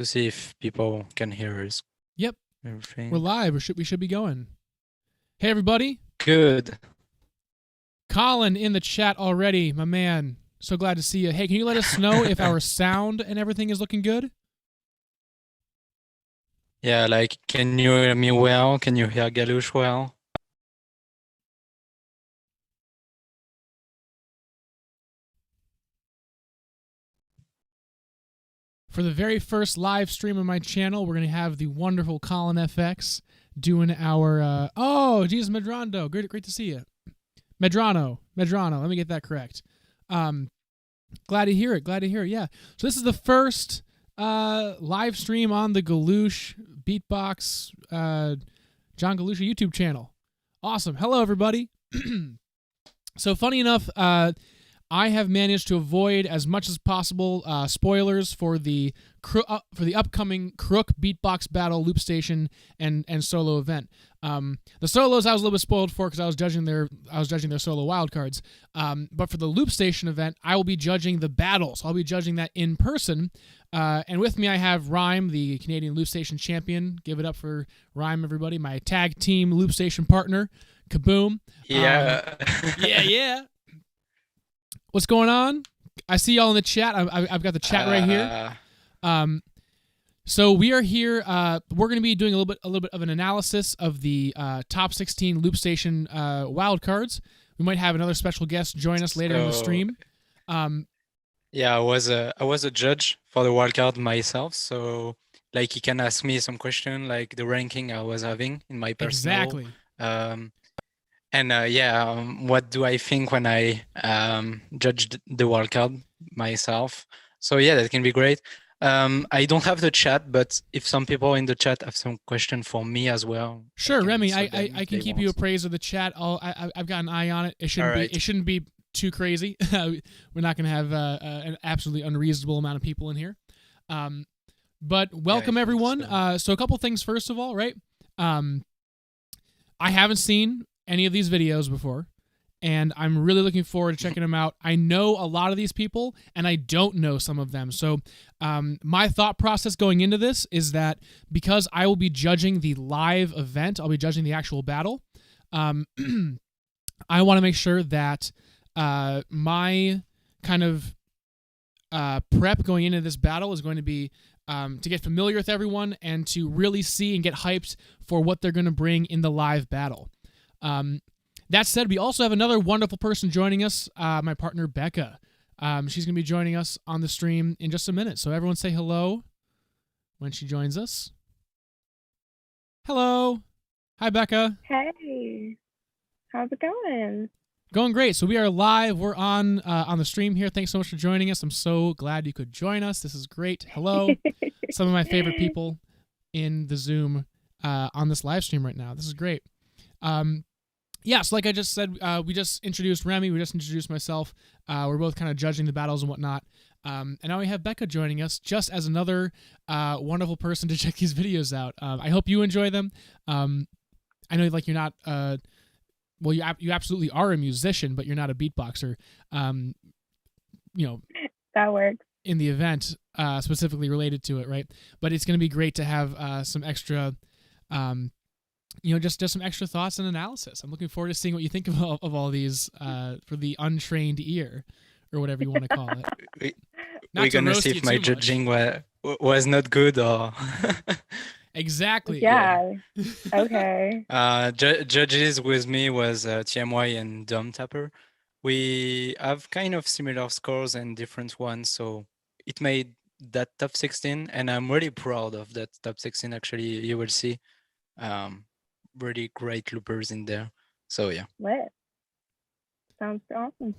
to see if people can hear us. Yep. Everything. We're live. We should be going. Hey, everybody. Good. Colin in the chat already, my man. So glad to see you. Hey, can you let us know if our sound and everything is looking good? Yeah, like, can you hear me well? Can you hear Galush well? For the very first live stream on my channel, we're going to have the wonderful Colin FX doing our... oh, Jesus, Medrano. Great to see you. Medrano. Let me get that correct. Glad to hear it. Yeah. So this is the first live stream on the Galush Beatbox John Galusha YouTube channel. Awesome. Hello, everybody. So funny enough, I have managed to avoid as much as possible spoilers for the upcoming Krook Beatbox battle, Loopstation, and solo event. The solos I was a little bit spoiled for because I was judging their solo wildcards. But for the Loopstation event, I will be judging the battles. I'll be judging that in person. And with me, I have RIME, the Canadian Loopstation Champion. Give it up for RIME, everybody. My tag team Loopstation partner. Kaboom. Yeah. Yeah. What's going on? I see y'all in the chat. I've got the chat right here. So we are here. We're going to be doing a little bit of an analysis of the top 16 Loopstation wildcards. We might have another special guest join us later in the stream. Yeah, I was a judge for the wildcard myself, so like he can ask me some question, like the ranking I was having in my personal. Exactly. What do I think when I judged the wildcard myself? So yeah, that can be great. I don't have the chat, but if some people in the chat have some question for me as well. Sure, Remy, I can keep you appraised of the chat. I've got an eye on it. It shouldn't be too crazy. We're not going to have an absolutely unreasonable amount of people in here. But welcome everyone. So a couple things first of all, right? I haven't seen any of these videos before, and I'm really looking forward to checking them out. I know a lot of these people, and I don't know some of them. So my thought process going into this is that because I will be judging the live event, I'll be judging the actual battle, I want to make sure that my kind of prep going into this battle is going to be to get familiar with everyone and to really see and get hyped for what they're going to bring in the live battle. That said, we also have another wonderful person joining us, my partner Becca. She's going to be joining us on the stream in just a minute. So everyone say hello when she joins us. Hello. Hi, Becca. Hey. How's it going? Going great. So we are live. We're on the stream here. Thanks so much for joining us. I'm so glad you could join us. This is great. Hello. Some of my favorite people in the Zoom on this live stream right now. This is great. So like I just said, we just introduced Remy. We just introduced myself. We're both kind of judging the battles and whatnot. And now we have Becca joining us just as another wonderful person to check these videos out. I hope you enjoy them. I know like you're not... well, you absolutely are a musician, but you're not a beatboxer. That works. In the event, specifically related to it, right? But it's going to be great to have some extra, just some extra thoughts and analysis. I'm looking forward to seeing what you think of all these for the untrained ear, or whatever you want to call it. We're going to see if my judging was not good or... Exactly. Yeah. Okay. Judges with me was TMY and Dom Tapper. We have kind of similar scores and different ones, so it made that top 16, and I'm really proud of that top 16. Actually, you will see really great loopers in there. So yeah. Lit. Sounds awesome.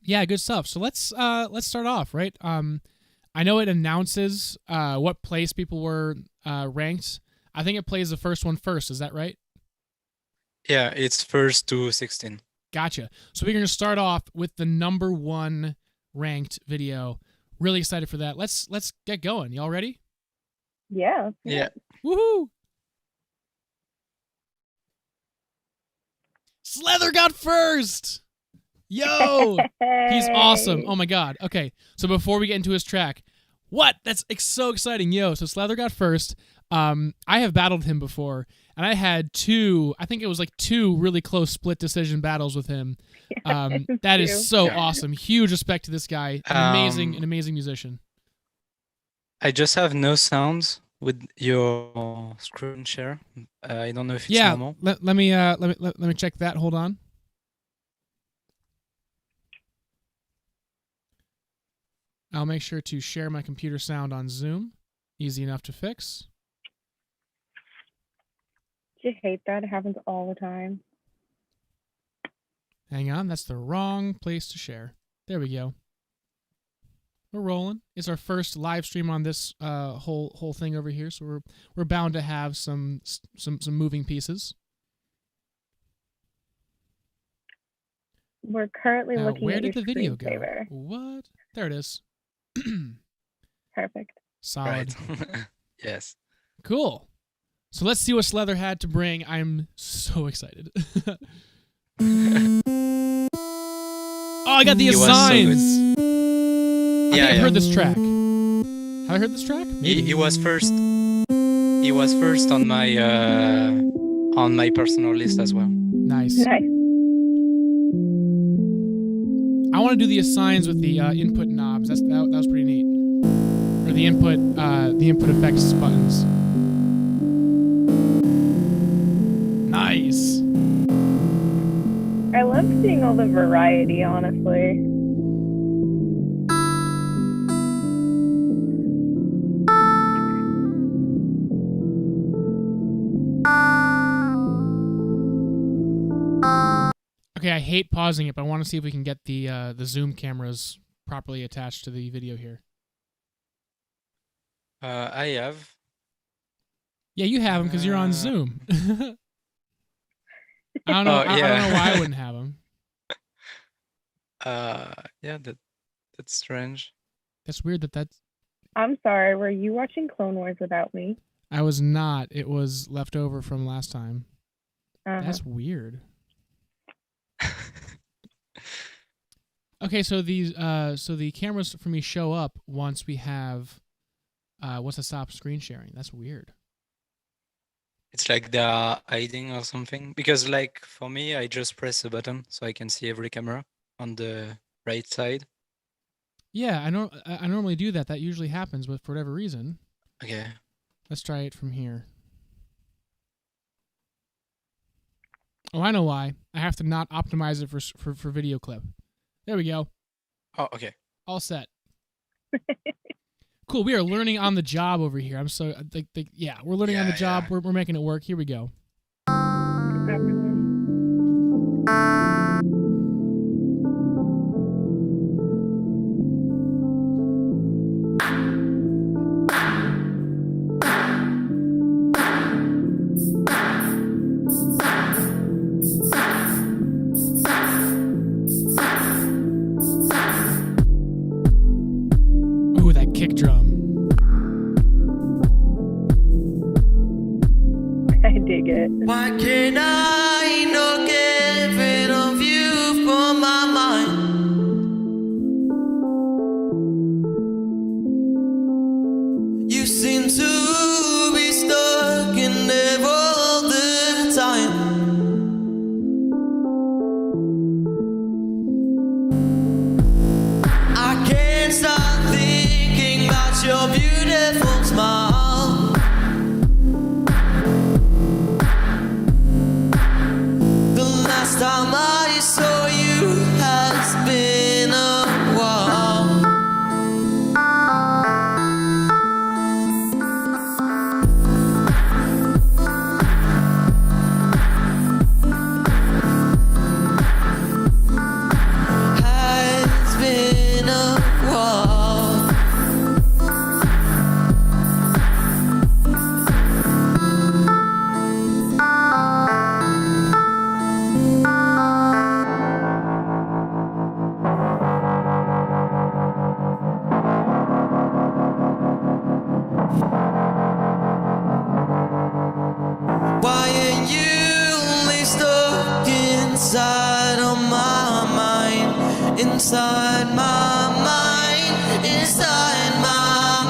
Yeah, good stuff. So let's start off, right? I know it announces what place people were ranked. I think it plays the first one first. Is that right? Yeah, it's first to 16. Gotcha. So we're going to start off with the number 1 ranked video. Really excited for that. Let's get going. Y'all ready? Yeah. Yeah. Woohoo! Slether got first! Yo! He's awesome. Oh my god. Okay, so before we get into his track, What? That's so exciting. Yo, so Slether got first. I have battled him before, and I had two really close split decision battles with him. That is so awesome. Huge respect to this guy. An amazing musician. I just have no sounds with your screen share. I don't know if it's normal. Let me check that. Hold on. I'll make sure to share my computer sound on Zoom. Easy enough to fix. Do you hate that? It happens all the time. Hang on, that's the wrong place to share. There we go. We're rolling. It's our first live stream on this whole thing over here, so we're bound to have some moving pieces. We're currently looking where at did your the video go? screensaver. What? There it is. Perfect. Solid. Right. Yes. Cool. So let's see what Slether had to bring. I'm so excited. Oh, I got the assigns. I've heard this track. Have I heard this track? He was first. He was first on my personal list as well. Nice. Nice. I want to do the assigns with the input knobs. That was pretty neat. Or the input effects buttons. Nice. I love seeing all the variety, honestly. Okay, I hate pausing it, but I want to see if we can get the Zoom cameras properly attached to the video here. I have. Yeah, you have them because you're on Zoom. I don't know. I don't know why I wouldn't have them. Yeah, that's strange. That's weird. That's. I'm sorry. Were you watching Clone Wars without me? I was not. It was left over from last time. That's weird. Okay, so the cameras for me show up once we have once I stop screen sharing. That's weird. It's like they're hiding or something. Because like for me, I just press a button so I can see every camera on the right side. Yeah, I normally do that. That usually happens, but for whatever reason. Okay. Let's try it from here. Oh, I know why. I have to not optimize it for video clip. There we go. Oh, okay. All set. Cool. We are learning on the job over here. I'm so yeah. We're learning on the job. Yeah. We're making it work. Here we go. Ooh, that kick drum. I dig it. Why can't I not get rid of you from my mind? You seem to be stuck in there all the time. I can't stop thinking about your beautiful smile. The last time I saw you has been a while. Has been a while. Why are you only stuck inside of my mind? Inside my mind, inside my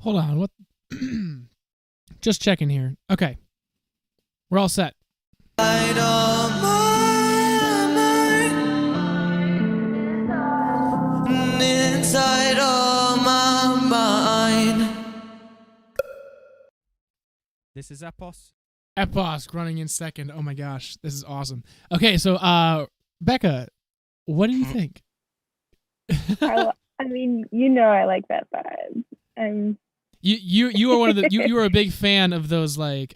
Hold on. What? Just checking here. Okay. We're all set. Inside of my mind. Inside of my mind. This is Epos. Epos running in second. Oh my gosh, this is awesome. Okay, so Becca, what do you think? I mean, you know, I like that vibe. You are one of the you are a big fan of those like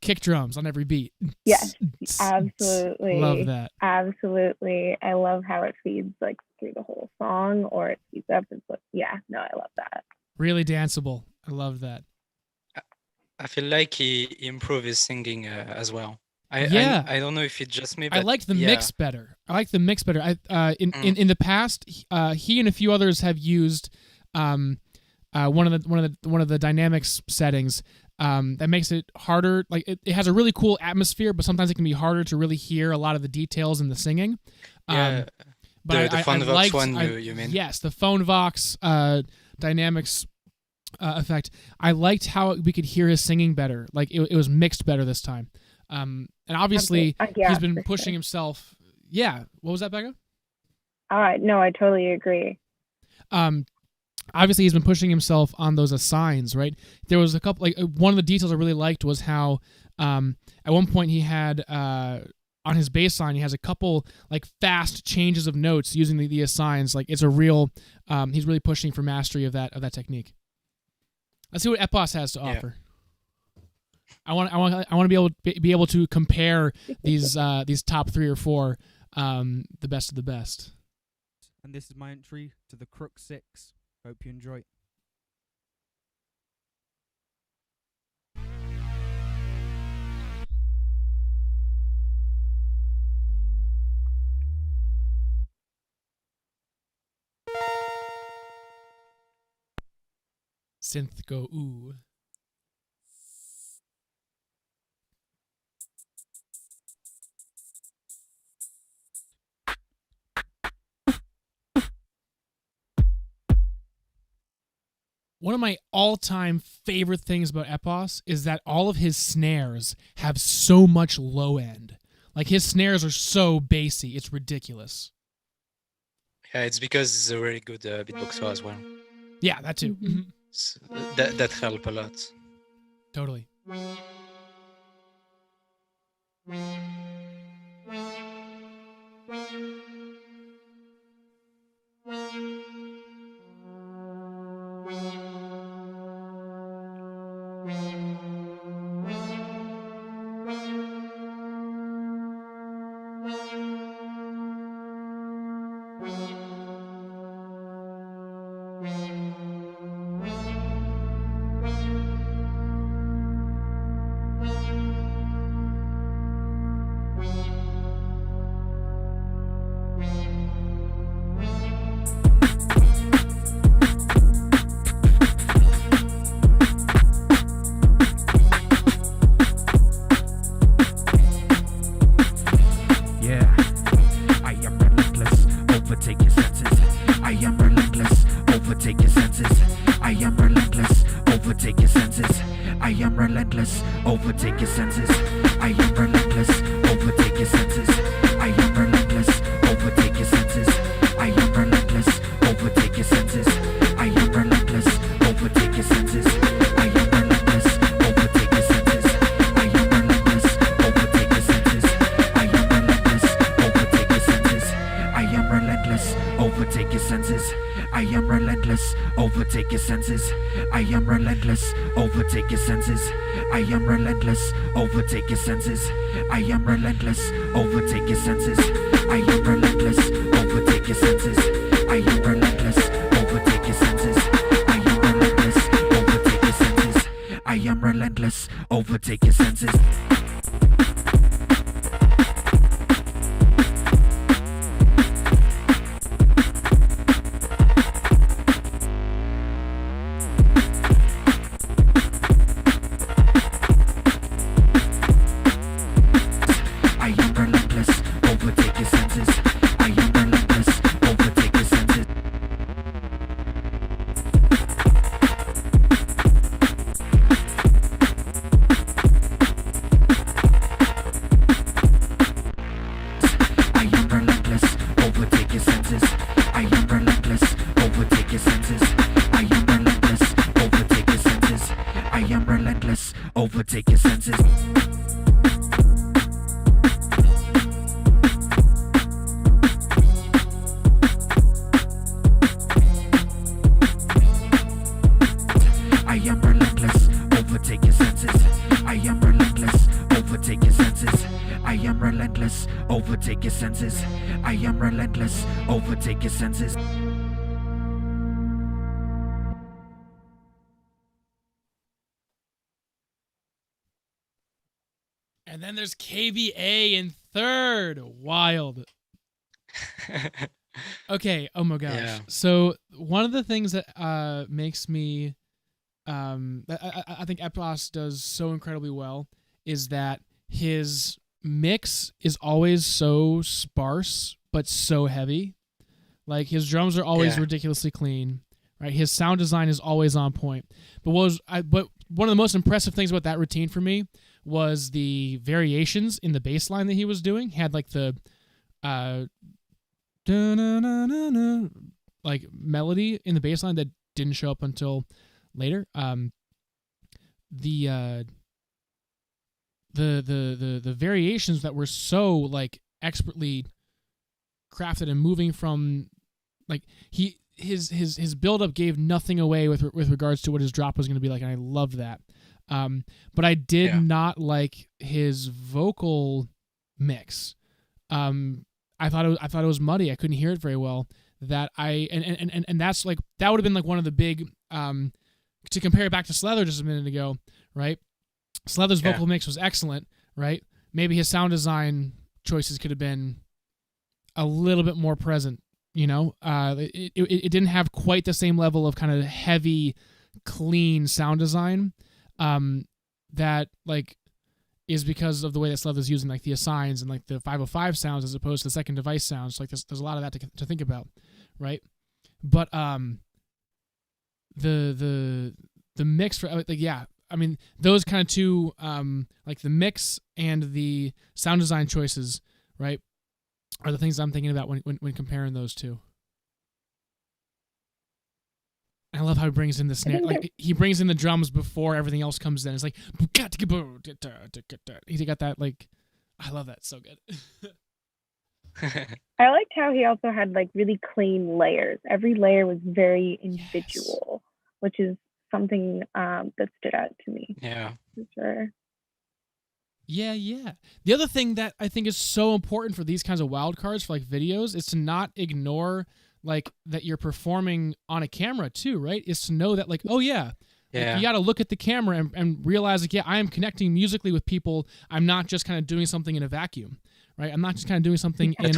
kick drums on every beat. Yes, absolutely. Love that. Absolutely. I love how it feeds like through the whole song, or it speeds up. It's like, yeah, no, I love that. Really danceable. I love that. I feel like he improved his singing as well. I don't know if it's just me, but I liked the mix better. I like the mix better. In the past, he and a few others have used one of the dynamics settings that makes it harder. Like it has a really cool atmosphere, but sometimes it can be harder to really hear a lot of the details in the singing. Yeah, but the Phone Vox one you mean? Yes, the Phone Vox dynamics effect. I liked how we could hear his singing better. Like it was mixed better this time. And obviously he's been pushing himself. Yeah. What was that, Becca? No, I totally agree. Obviously he's been pushing himself on those assigns, right? There was a couple, like one of the details I really liked was how at one point he had on his bass line he has a couple like fast changes of notes using the assigns. Like it's a real he's really pushing for mastery of that technique. Let's see what Epos has to offer. I want to be able to compare these top 3 or 4 the best of the best. And this is my entry to the Krook 6. Hope you enjoy. Synth go ooh. One of my all-time favorite things about Epos is that all of his snares have so much low end. Like his snares are so bassy, it's ridiculous. Yeah, it's because he's a very good beatboxer as well. Yeah, that too. Mm-hmm. So that helped a lot. Totally. Overtake your senses. I am relentless. Overtake your senses. I am relentless. Overtake your senses. I am relentless. Overtake your senses. I am relentless. Overtake your senses. I am relentless. Overtake your senses. I am relentless. Overtake your senses. I am relentless. Overtake your senses. I am relentless. Overtake your senses. I am relentless. Overtake your senses. I am relentless. Overtake your senses. I am relentless. Overtake your senses. I am relentless. Overtake your senses. I am relentless. Overtake your senses. I am relentless. Overtake your senses. I am relentless. Overtake your senses. I am relentless. Overtake your senses. overtake your senses. I am relentless, overtake your senses. I am relentless, overtake your senses. I am relentless, overtake your senses. I am relentless, overtake your senses. And then there's KBA in third. Wild. Okay. Oh my gosh. Yeah. So one of the things that makes me, I think Epos does so incredibly well is that his mix is always so sparse but so heavy. Like his drums are always ridiculously clean, right? His sound design is always on point. But but one of the most impressive things about that routine for me was the variations in the bass line that he was doing. He had like the like melody in the bass line that didn't show up until later. The variations that were so like expertly crafted and moving from like his build up gave nothing away with regards to what his drop was going to be like, and I loved that. But I did not like his vocal mix. I thought it was muddy. I couldn't hear it very well. That and that's like that would have been like one of the big to compare it back to Slether just a minute ago, right? Slether's vocal mix was excellent, right? Maybe his sound design choices could have been a little bit more present, you know? It didn't have quite the same level of kind of heavy, clean sound design that like is because of the way that Slether's using like the assigns and like the 505 sounds as opposed to the second device sounds. Like there's a lot of that to think about, right? But the mix for like I mean those kind of two like the mix and the sound design choices, right, are the things I'm thinking about when comparing those two. I love how he brings in the snare. Like he brings in the drums before everything else comes in. It's like he's got that like. I love that. So good. I liked how he also had like really clean layers. Every layer was very individual, which is something that stood out to me. Yeah. For sure. Yeah. The other thing that I think is so important for these kinds of wild cards for like videos is to not ignore like that you're performing on a camera too, right? Is to know that like, oh yeah. Like, you got to look at the camera and realize like, yeah, I am connecting musically with people. I'm not just kind of doing something in a vacuum, right? I'm not just kind of doing something that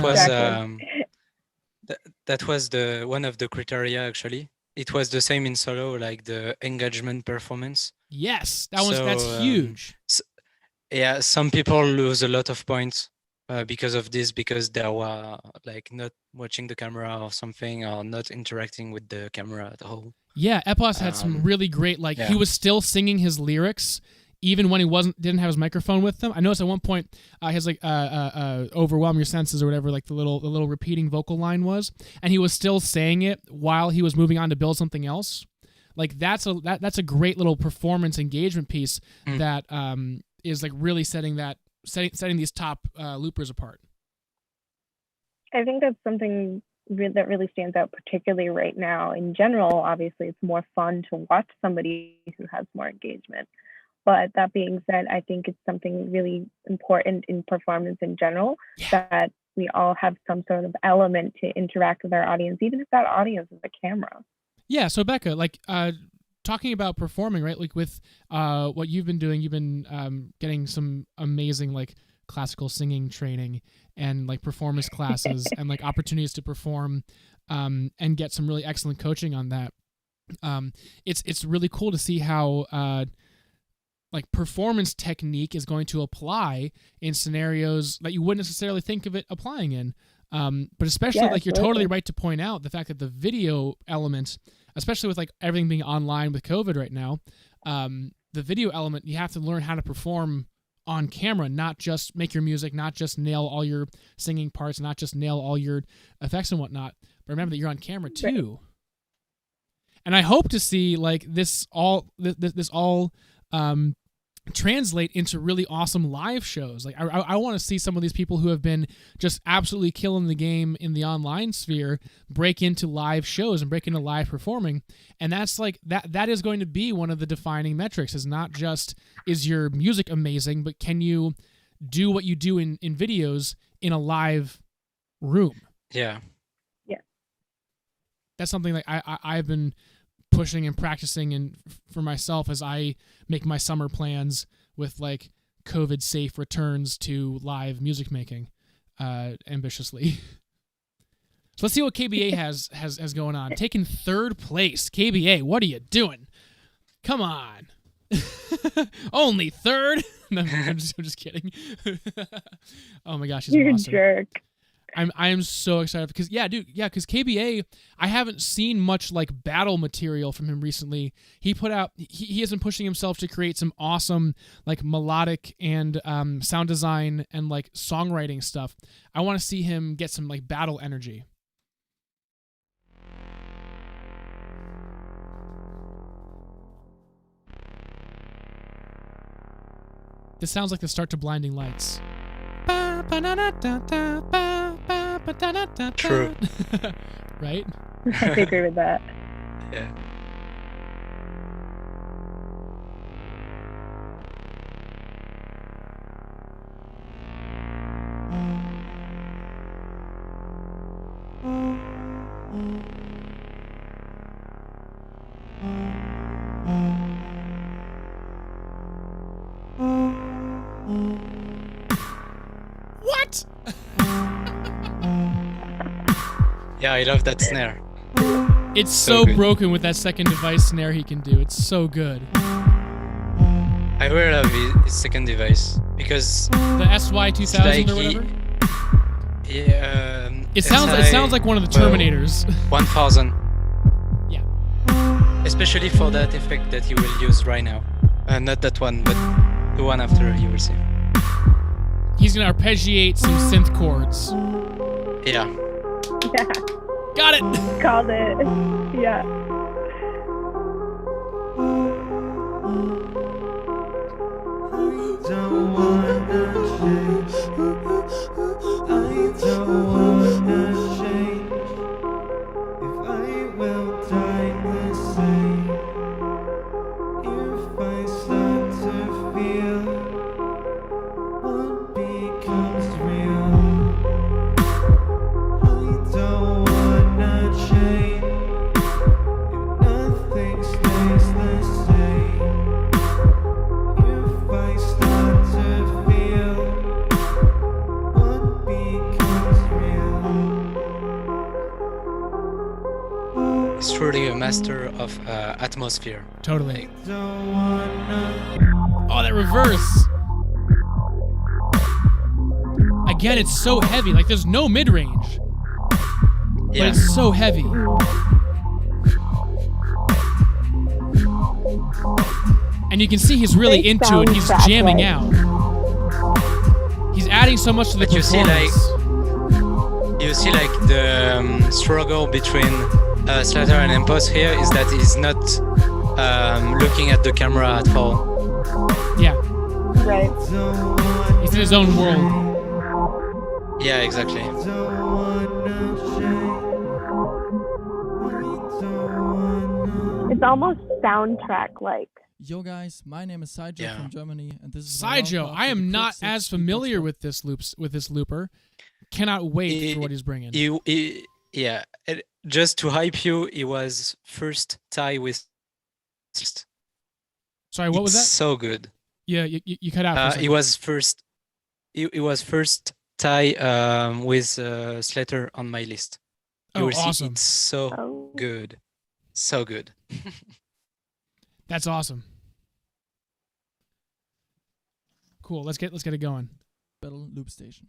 was the one of the criteria actually. It was the same in solo, like the engagement performance. Yes, that's huge. Yeah, some people lose a lot of points because of this, because they were like not watching the camera or something, or not interacting with the camera at all. Yeah, Epos had some really great, like he was still singing his lyrics even when he didn't have his microphone with him. I noticed at one point his like overwhelm your senses or whatever, like the little repeating vocal line was, and he was still saying it while he was moving on to build something else. Like that's a great little performance engagement piece that is like really setting these top loopers apart. I think that's something that really stands out, particularly right now. In general, obviously, it's more fun to watch somebody who has more engagement. But that being said, I think it's something really important in performance in general, that we all have some sort of element to interact with our audience, even if that audience is a camera. Yeah. So Becca, like talking about performing, right? Like with what you've been doing, you've been getting some amazing like classical singing training and like performance classes and like opportunities to perform and get some really excellent coaching on that. It's really cool to see how like performance technique is going to apply in scenarios that you wouldn't necessarily think of it applying in. But especially like you're totally right to point out the fact that the video element, especially with like everything being online with COVID right now, the video element, you have to learn how to perform on camera, not just make your music, not just nail all your singing parts, not just nail all your effects and whatnot, but remember that you're on camera too. Right. And I hope to see like this all translate into really awesome live shows. Like I want to see some of these people who have been just absolutely killing the game in the online sphere break into live shows and break into live performing. And that's like that is going to be one of the defining metrics, is not just is your music amazing, but can you do what you do in videos in a live room? Yeah. That's something that I've been pushing and practicing and for myself as I make my summer plans with like COVID safe returns to live music making ambitiously. So let's see what KBA has going on. Taking 3rd place. KBA, what are you doing? Come on. Only 3rd? No, I'm just kidding. Oh my gosh, he's You're awesome. a jerk. I am so excited because because KBA, I haven't seen much like battle material from him recently. He put out he has been pushing himself to create some awesome like melodic and sound design and like songwriting stuff. I want to see him get some like battle energy. This sounds like the start to Blinding Lights. True. Right? I agree with that. Yeah. What? Yeah, I love that snare. It's So so good. broken with that second device snare he can do. It's so good. I really love his second device because The SY2000 like or whatever. It sounds like one of the Terminators. 1000. Yeah. Especially for that effect that he will use right now. Not that one, but the one after, you will see. He's gonna arpeggiate some synth chords. Yeah. Yeah, Got it. called it. Yeah. Don't wanna change. I don't wanna change. If I will die the same. If I start to feel what becomes real. I don't wanna change. If nothing stays the same. If I start to feel what becomes real. He's truly a master of atmosphere. Totally. Don't wanna. Oh, that reverse. Again, it's so heavy. Like there's no mid range, but Yeah. it's so heavy. And you can see he's really It into it. He's sounds that jamming way. out. He's adding so much to the But you see, like, performance. You see, like, the struggle between Slether and Epos here is that he's not looking at the camera at all. Yeah, Right. he's in his own world. Yeah, exactly. It's almost soundtrack like. Yo guys, my name is Saijo Yeah. from Germany, and this is Saijo, I am not as familiar with this looper. Cannot wait for what he's bringing. Yeah, just to hype you, he was first tie with. Sorry, what was It's that? so good. Yeah, you cut out. For a second. He was first. He was first tie with Slether on my list. You Oh, will see, awesome. it's so Oh. good, so good. That's awesome. Cool. Let's get it going. Battle Loopstation.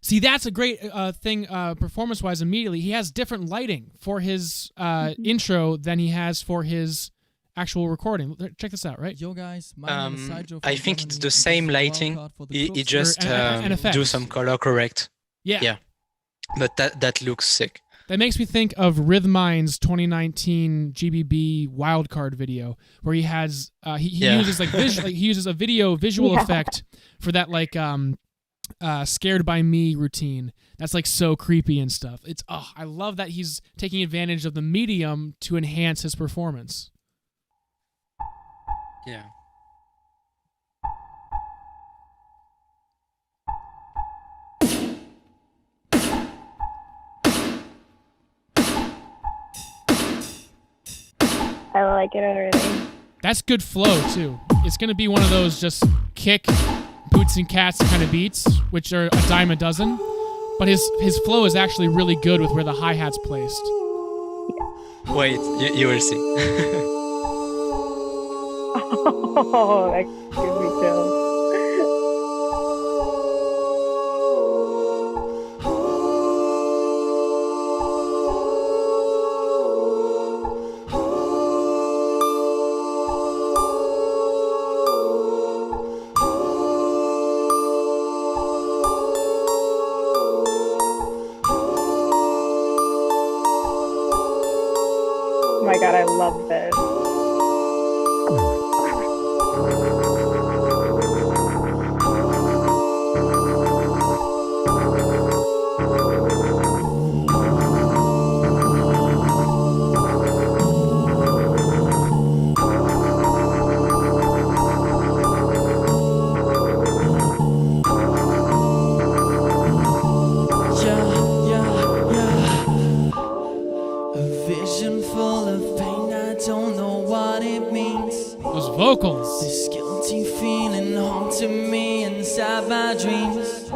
See, that's a great thing performance-wise immediately. He has different lighting for his intro than he has for his actual recording. Check this out, right? Yo guys, my name is Saijo from I think Germany, it's and the this same is a lighting. wildcard for the He Krook just and do effects. some color correct. Yeah. Yeah. But that looks sick. That makes me think of Rhythmine's 2019 GBB wildcard video, where he has he uses like he uses a visual effect for that like scared by me routine. That's like so creepy and stuff. It's I love that he's taking advantage of the medium to enhance his performance. Yeah. I like it already. That's good flow too. It's gonna be one of those just kick, boots and cats kind of beats, which are a dime a dozen. But his flow is actually really good with where the hi-hat's placed. Wait, you will see. Oh, that gives me chills. Oh my god, I love this. Vocals. This guilty feeling haunting me inside my dreams.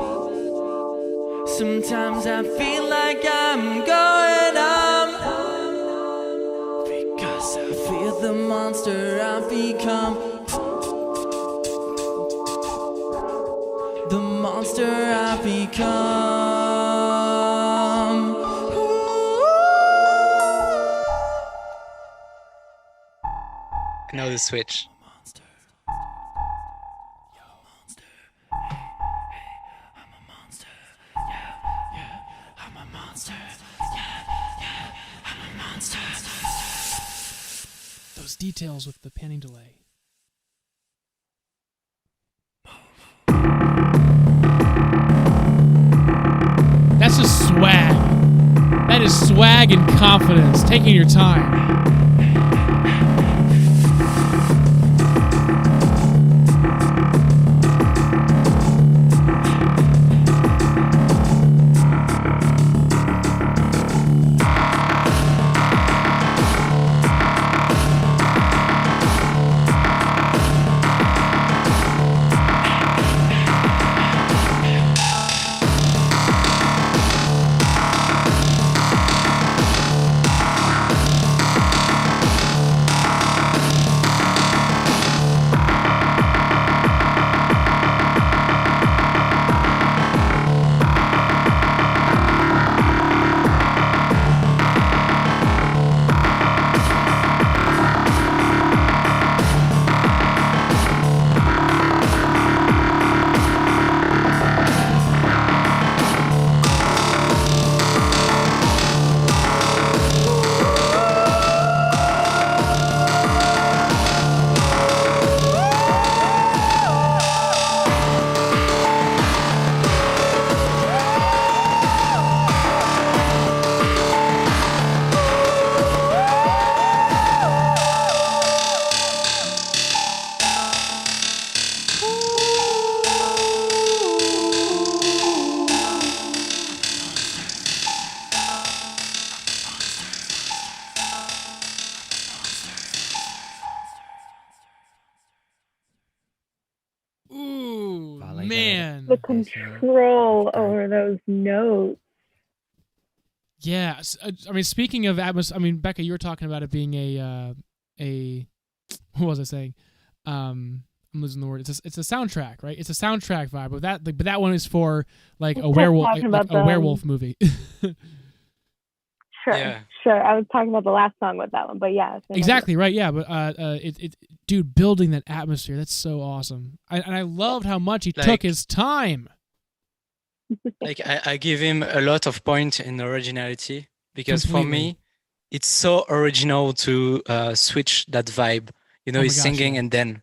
Sometimes I feel like I'm going on, because I fear the monster I've become. The monster I've become. I know the switch. Those details with the panning delay. That's just swag. That is swag and confidence. Taking your time. Man. The control over those notes. Yeah, I mean, speaking of atmos, I mean, Becca, you were talking about it being a what was I saying? I'm losing the word. It's a soundtrack, right? It's a soundtrack vibe, but that one is for like a werewolf, a werewolf movie. Sure, Yeah. sure. I was talking about the last song with that one, but yeah. Exactly right. Yeah, but dude, building that atmosphere, that's so awesome. And I loved how much he took his time. Like I give him a lot of point in originality, because for Completely. me, it's so original to switch that vibe. You know, Oh my he's gosh, singing yeah. and then,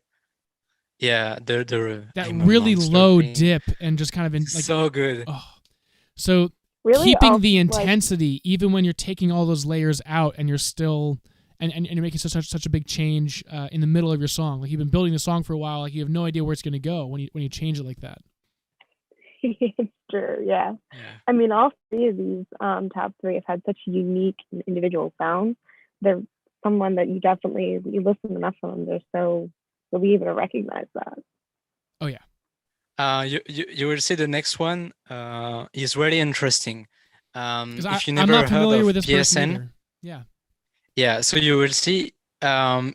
yeah, the That I'm a really monster low thing. dip and just kind of like So good. oh. So Really? keeping the Like, intensity even when you're taking all those layers out and you're still and you're making such a big change in the middle of your song. Like you've been building the song for a while, like you have no idea where it's going to go when you change it like that. it's true, yeah. Yeah. I mean, all three of these top three have had such unique and individual sounds. They're someone that you listen enough to them, you'll be able to recognize that. Oh yeah. You will see the next one is really interesting. 'Cause If you I'm never not heard familiar of with this person PSN, either. Yeah. yeah, so you will see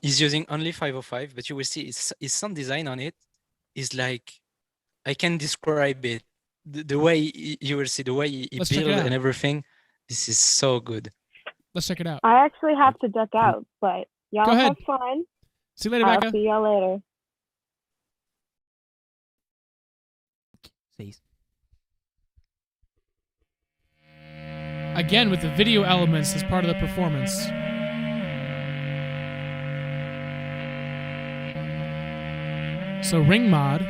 he's using only 505, but you will see his sound design on it is like, I can describe it. The way you will see the way he Let's check it built out. and everything. This is so good. Let's check it out. I actually have to duck out, but y'all Go ahead. have fun. See you later, I'll Micah. see y'all later. Cease. Again with the video elements as part of the performance. So ring mod.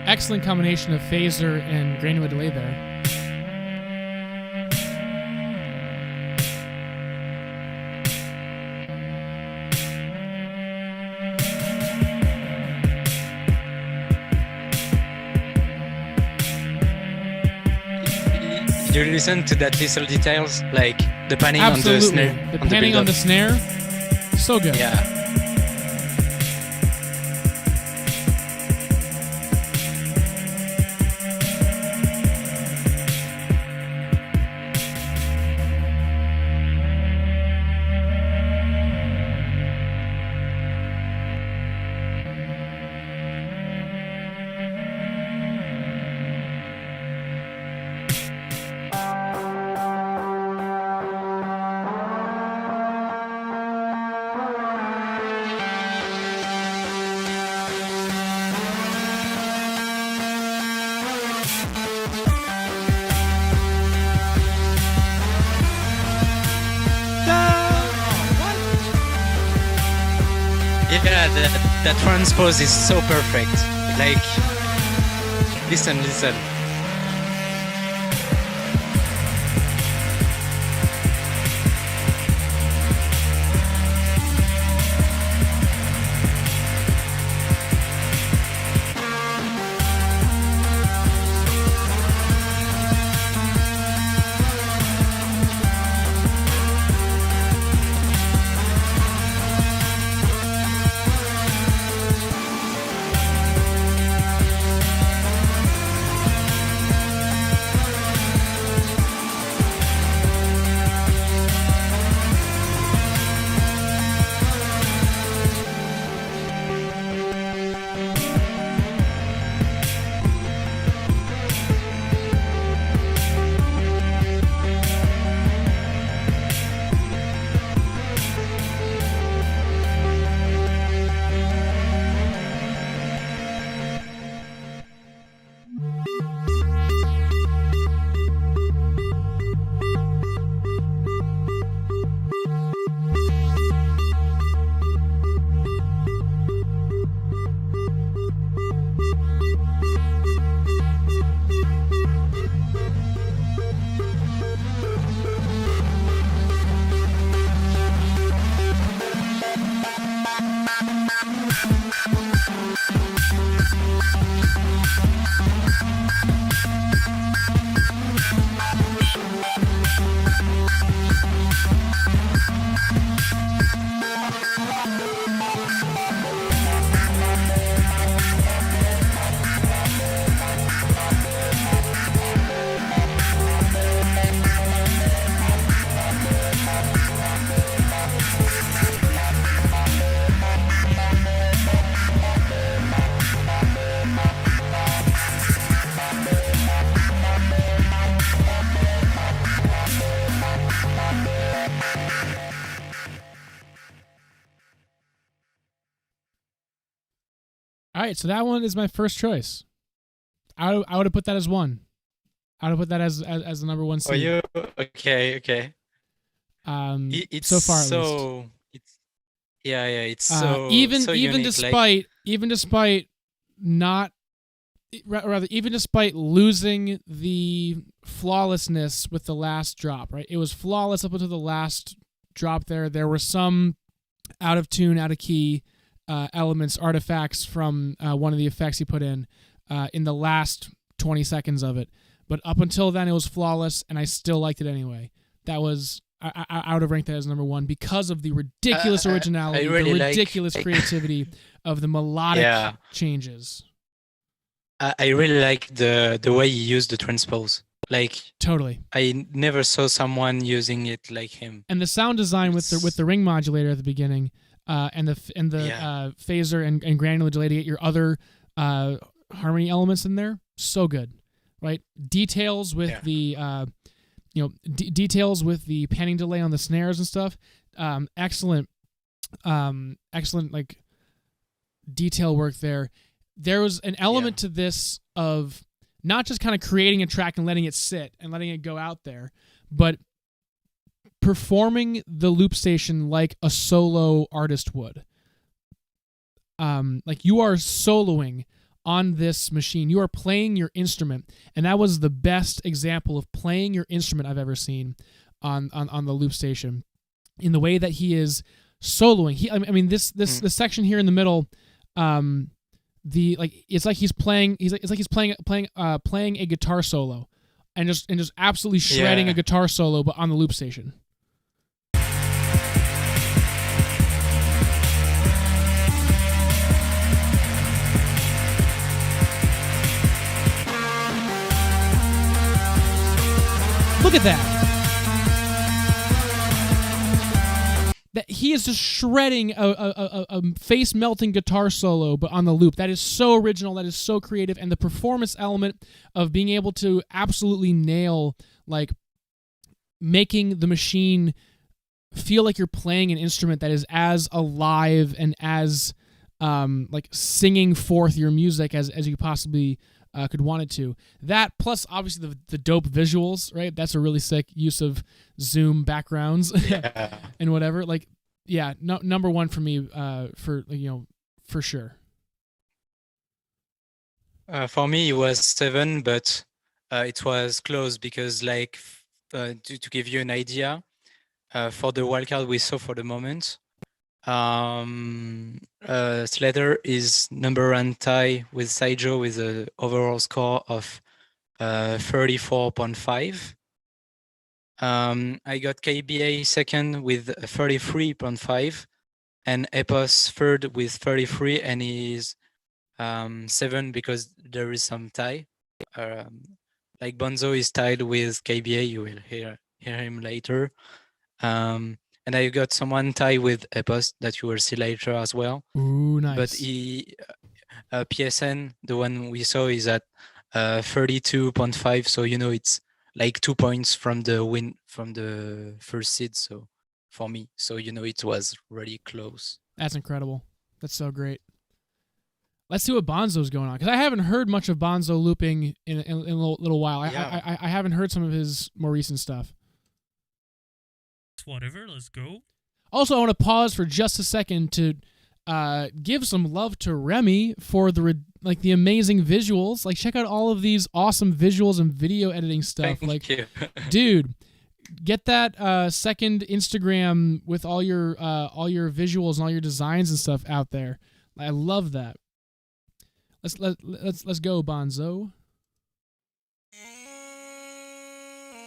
Excellent combination of phaser and granular delay there. You listen to that little details, like the panning Absolutely. on the snare. The panning on the snare, so good. Yeah. Yeah, that transpose is so perfect. Like, listen. right, so that one is my first choice. I would have put that as one. I would have put that as the number one Oh, seed. you okay? It's so far at least. so it's yeah, it's so even so even unique. despite not rather even despite losing the flawlessness with the last drop, right? It was flawless up until the last drop there. There were some out of tune, out of key elements, artifacts from one of the effects he put in the last 20 seconds of it. But up until then, it was flawless, and I still liked it anyway. That was I would have ranked that as number one because of the ridiculous originality, really the ridiculous creativity of the melodic changes. I really like the way he used the transpose. Like totally, I never saw someone using it like him. And the sound design with the ring modulator at the beginning, and the phaser and granular delay to get your other harmony elements in there, so good, right? Details with the details with the panning delay on the snares and stuff. Excellent like detail work there. There was an element to this of not just kind of creating a track and letting it sit and letting it go out there, but performing the Loopstation like a solo artist would. Like you are soloing on this machine. You are playing your instrument, and that was the best example of playing your instrument I've ever seen on the Loopstation. In the way that he is soloing, this section here in the middle, it's like he's playing a guitar solo, and just absolutely shredding a guitar solo, but on the Loopstation. Look at that. That he is just shredding a face-melting guitar solo, but on the loop. That is so original. That is so creative. And the performance element of being able to absolutely nail, like, making the machine feel like you're playing an instrument that is as alive and as, like, singing forth your music as you possibly could want it to. That, plus, obviously, the dope visuals, right? That's a really sick use of zoom backgrounds and whatever. Like, yeah, number one for me, for sure. For me, it was 7, but it was close because, like, to give you an idea, for the wildcard we saw for the moment, Slether is number one tie with Saijo with an overall score of 34.5. I got KBA second with 33.5, and Epos third with 33, and he's 7 because there is some tie. Like Bonzo is tied with KBA, you will hear him later. And I got someone tied with Epos that you will see later as well. Ooh, nice. But PSN, the one we saw, is at 32.5, so it's like 2 points from the win from the first seed. So for me, so it was really close. That's incredible. That's so great. Let's see what Bonzo's going on, because I haven't heard much of Bonzo looping in a little while. I haven't heard some of his more recent stuff. Whatever, let's go. Also, I want to pause for just a second to give some love to Remy for the amazing visuals. Like, check out all of these awesome visuals and video editing stuff. Thank you. Dude, get that second Instagram with all your visuals and all your designs and stuff out there. I love that. Let's go, Bonzo.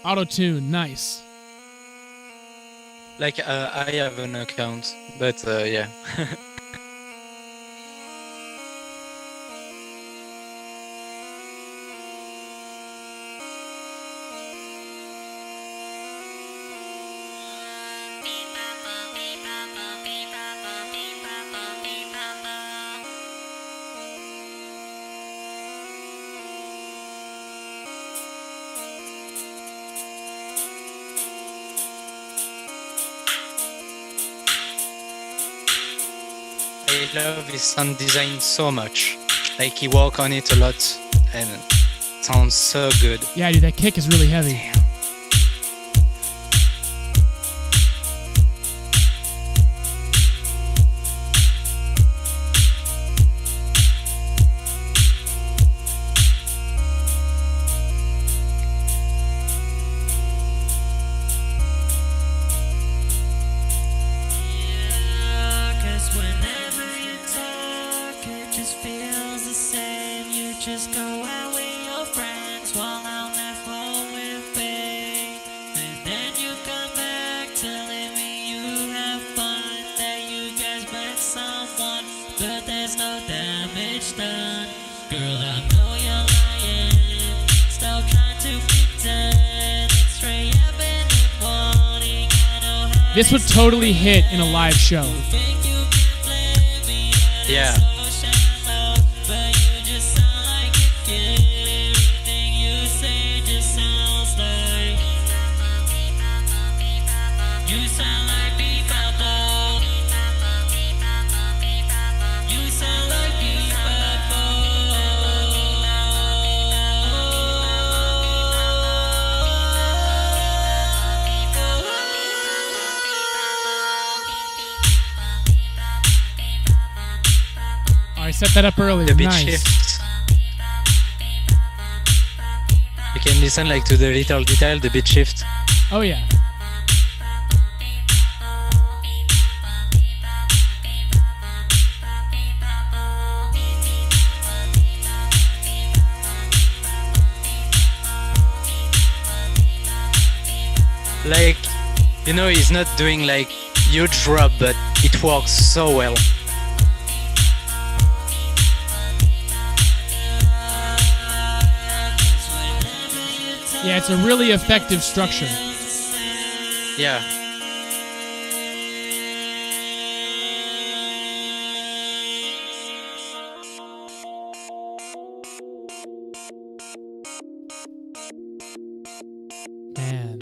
Auto-tune, nice. Like, I have an account, but yeah. I love his sound design so much. Like he walk on it a lot, and it sounds so good. Yeah, dude, that kick is really heavy. Damn. Just go out with your friends while I'm left home with pain. And then you come back telling me you have fun, that you guys met someone, but there's no damage done. Girl, I know you're lying. Stop trying to pretend. It's 3 up in the morning. I know how This would totally hit in a live show. you think you can blame me. That Yeah. is so shallow, but you just sound like you get everything you say. Just sounds like you sound like Bebop. You sound like Oh, I set that up earlier. The beat Nice. shift. You can listen like to the little detail, the beat shift. Oh yeah. Like, you know, he's not doing like huge drop, but it works so well. Yeah, it's a really effective structure. Yeah. Man.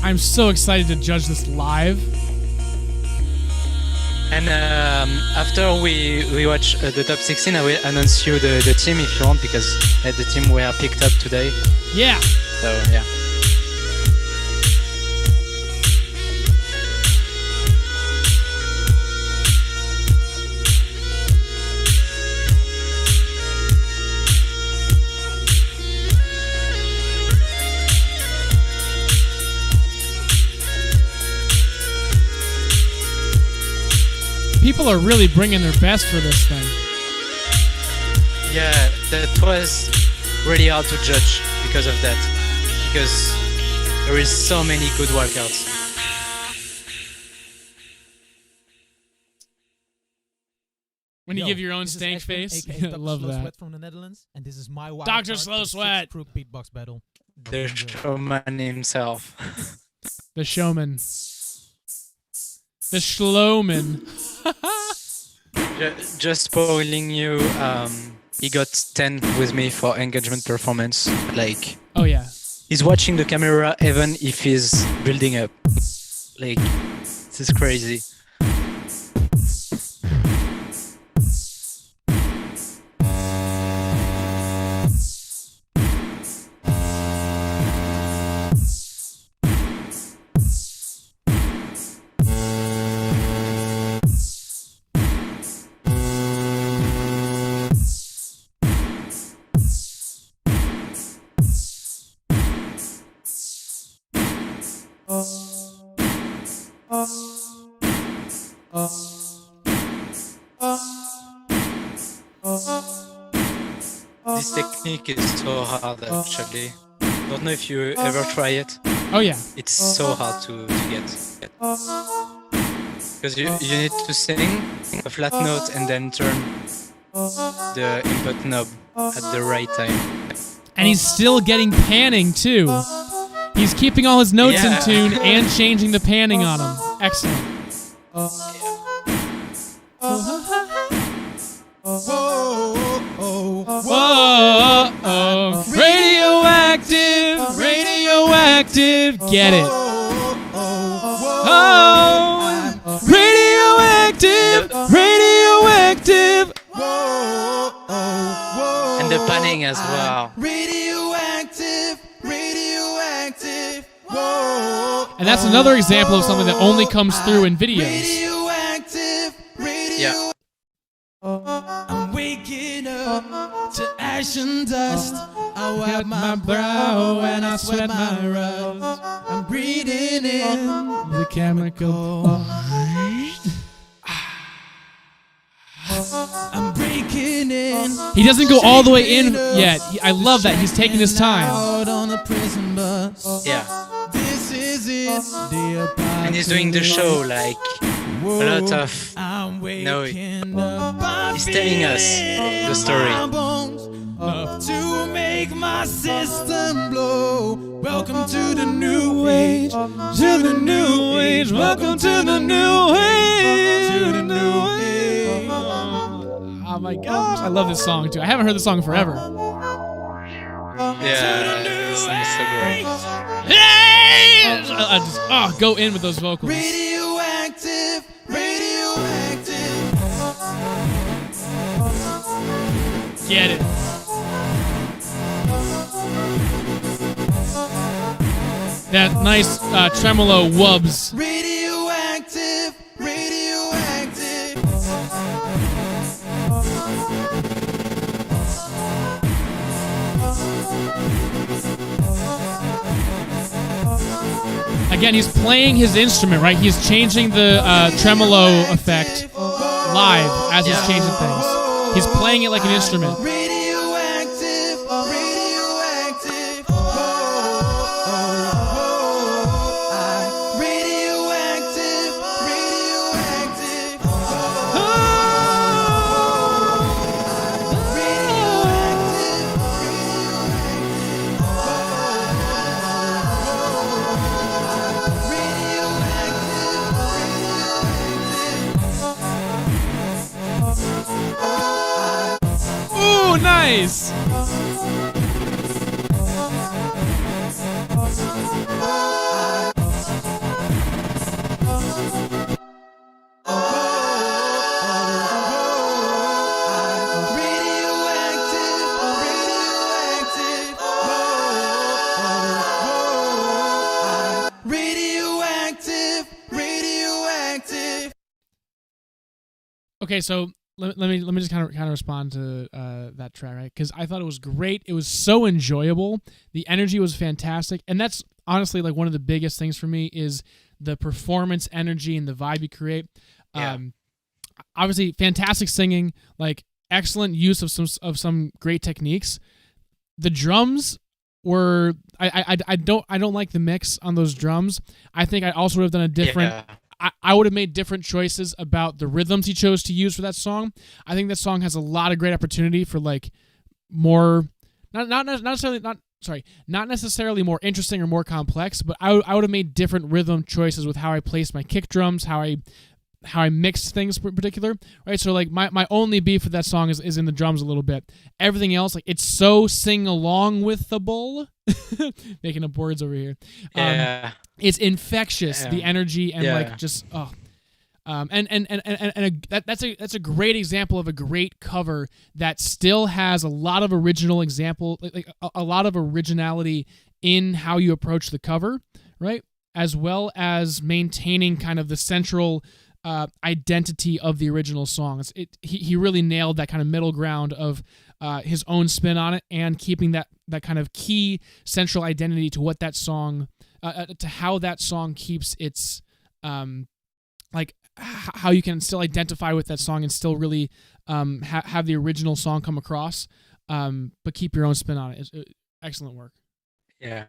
I'm so excited to judge this live. And after we watch the top 16, I will announce you the team if you want, because the team were picked up today. Yeah. So yeah. People are really bringing their best for this thing. Yeah, that was really hard to judge because of that. Because there is so many good wildcards. When you Yo, give your own this is stank Ekman, face. aka I Dr. love Slow that. Sweat from the Netherlands, and this is my wild Dr. card Slow for 6 Sweat. Krook Beatbox battle. The showman himself. The showman. The Schlowman. Just spoiling you, he got 10 with me for engagement performance. Like, Oh yeah. he's watching the camera even if he's building up. Like, this is crazy. This technique is so hard actually. Don't know if you ever try it. Oh yeah. It's so hard to get. Because you need to sing a flat note and then turn the input knob at the right time. And he's still getting panning too. He's keeping all his notes Yeah. in tune and changing the panning on them. Excellent. Whoa, radioactive, radioactive, get it. Oh, radioactive, radioactive. And the panning as well. Radioactive, radioactive. Whoa. And that's another example of something that only comes through in videos. Radioactive, Yeah. I'm waking up to ash and dust. I wipe my brow and I sweat my rust. I'm breathing in The chemical. I'm breaking in. He doesn't go all the way in yet. I love that. He's taking his time. Out on a prison bus. Yeah. This is it. And he's doing the show like a lot of. I'm No, waking up. he's telling us the story. To make my system blow. Welcome to the new age. To the new age. Welcome to the new age. To the new age. Oh my gosh, I love this song too. I haven't heard this song forever. Yeah, this song is so great. I just go in with those vocals. Radioactive, radioactive. Get it. That nice tremolo wubs. Radioactive, radioactive. Again, he's playing his instrument, right? He's changing the tremolo effect live as he's changing things. He's playing it like an instrument. Radioactive, radioactive. Radioactive, radioactive. Ooh, nice. Radioactive, radioactive. Okay, so let me just kind of respond to that track, right? Because I thought it was great. It was so enjoyable. The energy was fantastic, and that's honestly like one of the biggest things for me is the performance energy and the vibe you create. Yeah. Obviously, fantastic singing, like excellent use of some great techniques. The drums were I don't like the mix on those drums. I think I also would have done a different. Yeah. I would have made different choices about the rhythms he chose to use for that song. I think that song has a lot of great opportunity for like more, not necessarily more interesting or more complex, but I would have made different rhythm choices with how I placed my kick drums, how I mix things in particular, right? So like my only beef with that song is in the drums a little bit. Everything else, like it's so sing along with the bull, making up words over here. Yeah. It's infectious, the energy and Yeah. like just that's a great example of a great cover that still has a lot of original a lot of originality in how you approach the cover, right? As well as maintaining kind of the central identity of the original song. He really nailed that kind of middle ground of his own spin on it and keeping that kind of key central identity to what that song, to how that song keeps its, like how you can still identify with that song and still really have the original song come across, but keep your own spin on it. It's excellent work. Yeah.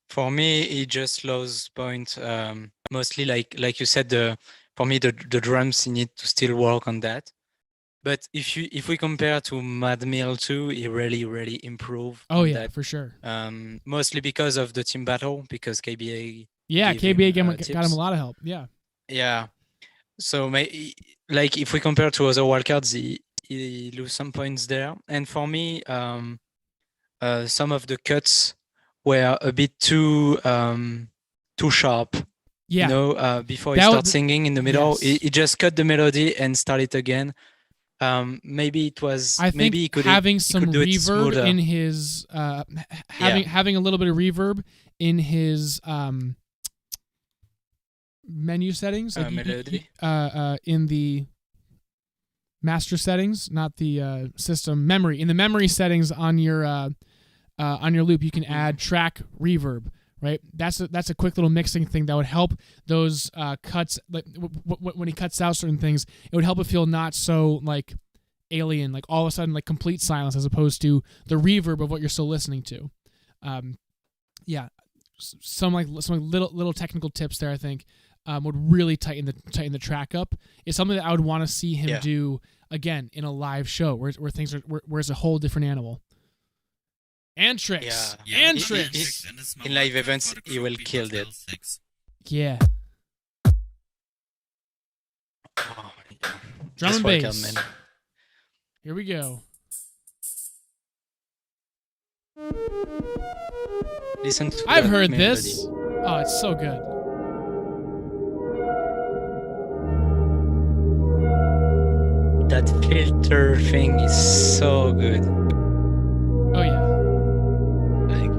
For me, it just lost point. Mostly, like you said, for me the drums need to still work on that. But if we compare to Mad Mill 2, it really improved. Oh on yeah, that. for sure. Mostly because of the team battle, because KBA. Yeah, gave KBA him, got him tips. a lot of help. Yeah. Yeah. So like if we compare to other wildcards, he lose some points there. And for me, some of the cuts were a bit too sharp. Yeah. You know, before he That starts was- singing in the middle, yes. he just cut the melody and started again. Maybe it was. I think maybe he could having he some could do it reverb smoother. in his having a little bit of reverb in his menu settings, like melody. in the master settings, not the system memory. In the memory settings on your loop, you can add track reverb. Right, that's a quick little mixing thing that would help those cuts. Like when he cuts out certain things, it would help it feel not so like alien, like all of a sudden like complete silence, as opposed to the reverb of what you're still listening to. Yeah, some little technical tips there, I think, would really tighten the track up. It's something that I would want to see him do again in a live show where things are where it's a whole different animal. Antrix. Yeah. Antrix. In live events, he will kill it. Yeah. Oh, yeah. Drum Just and welcome, bass. man. Here we go. Listen to I've that heard melody. this. Oh, it's so good. That filter thing is so good. Oh yeah. Like,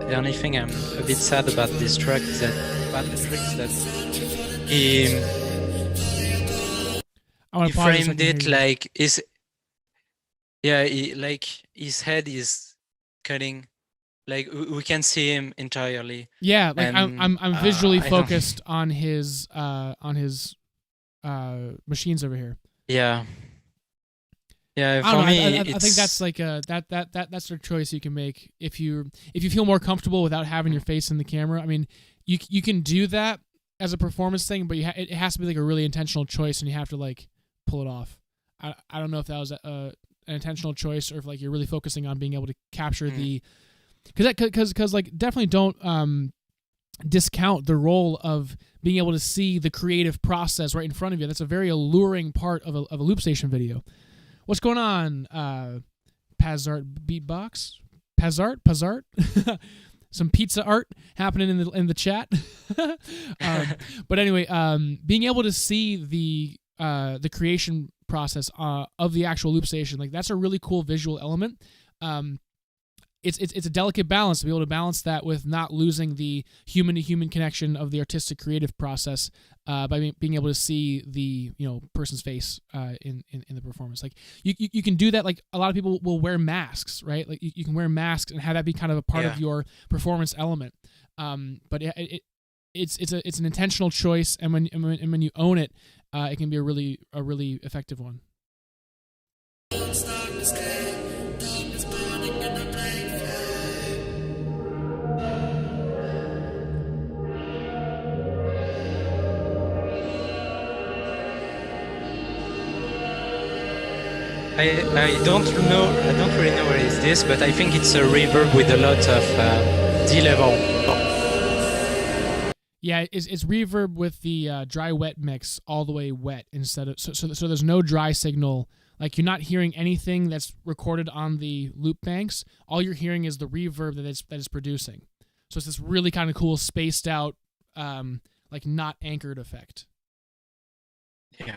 the only thing I'm a bit sad about this track is that he I want he to pause a framed second it here. like like his head is cutting, like we can see him entirely. Yeah, like and, I'm visually I don't- focused on his machines over here. Yeah. Yeah, I for don't know. me, I think that's like that's a choice you can make if you feel more comfortable without having your face in the camera. I mean, you can do that as a performance thing, but it has to be like a really intentional choice, and you have to like pull it off. I don't know if that was an intentional choice or if like you're really focusing on being able to capture the because like definitely don't discount the role of being able to see the creative process right in front of you. That's a very alluring part of a Loopstation video. What's going on, Pazart Beatbox? Pazart? Some pizza art happening in the chat. But anyway, being able to see the creation process of the actual Loopstation, like that's a really cool visual element. It's a delicate balance to be able to balance that with not losing the human-to-human connection of the artistic creative process by being able to see the person's face in the performance. Like you can do that. Like a lot of people will wear masks, right? Like you can wear masks and have that be kind of a part of your performance element. But it's an intentional choice, and when you own it, it can be a really effective one. I don't really know what is this, but I think it's a reverb with a lot of D-level. Yeah, it's reverb with the dry wet mix all the way wet instead of so there's no dry signal. Like you're not hearing anything that's recorded on the loop banks. All you're hearing is the reverb that is producing. So it's this really kind of cool spaced out, like not anchored effect. Yeah.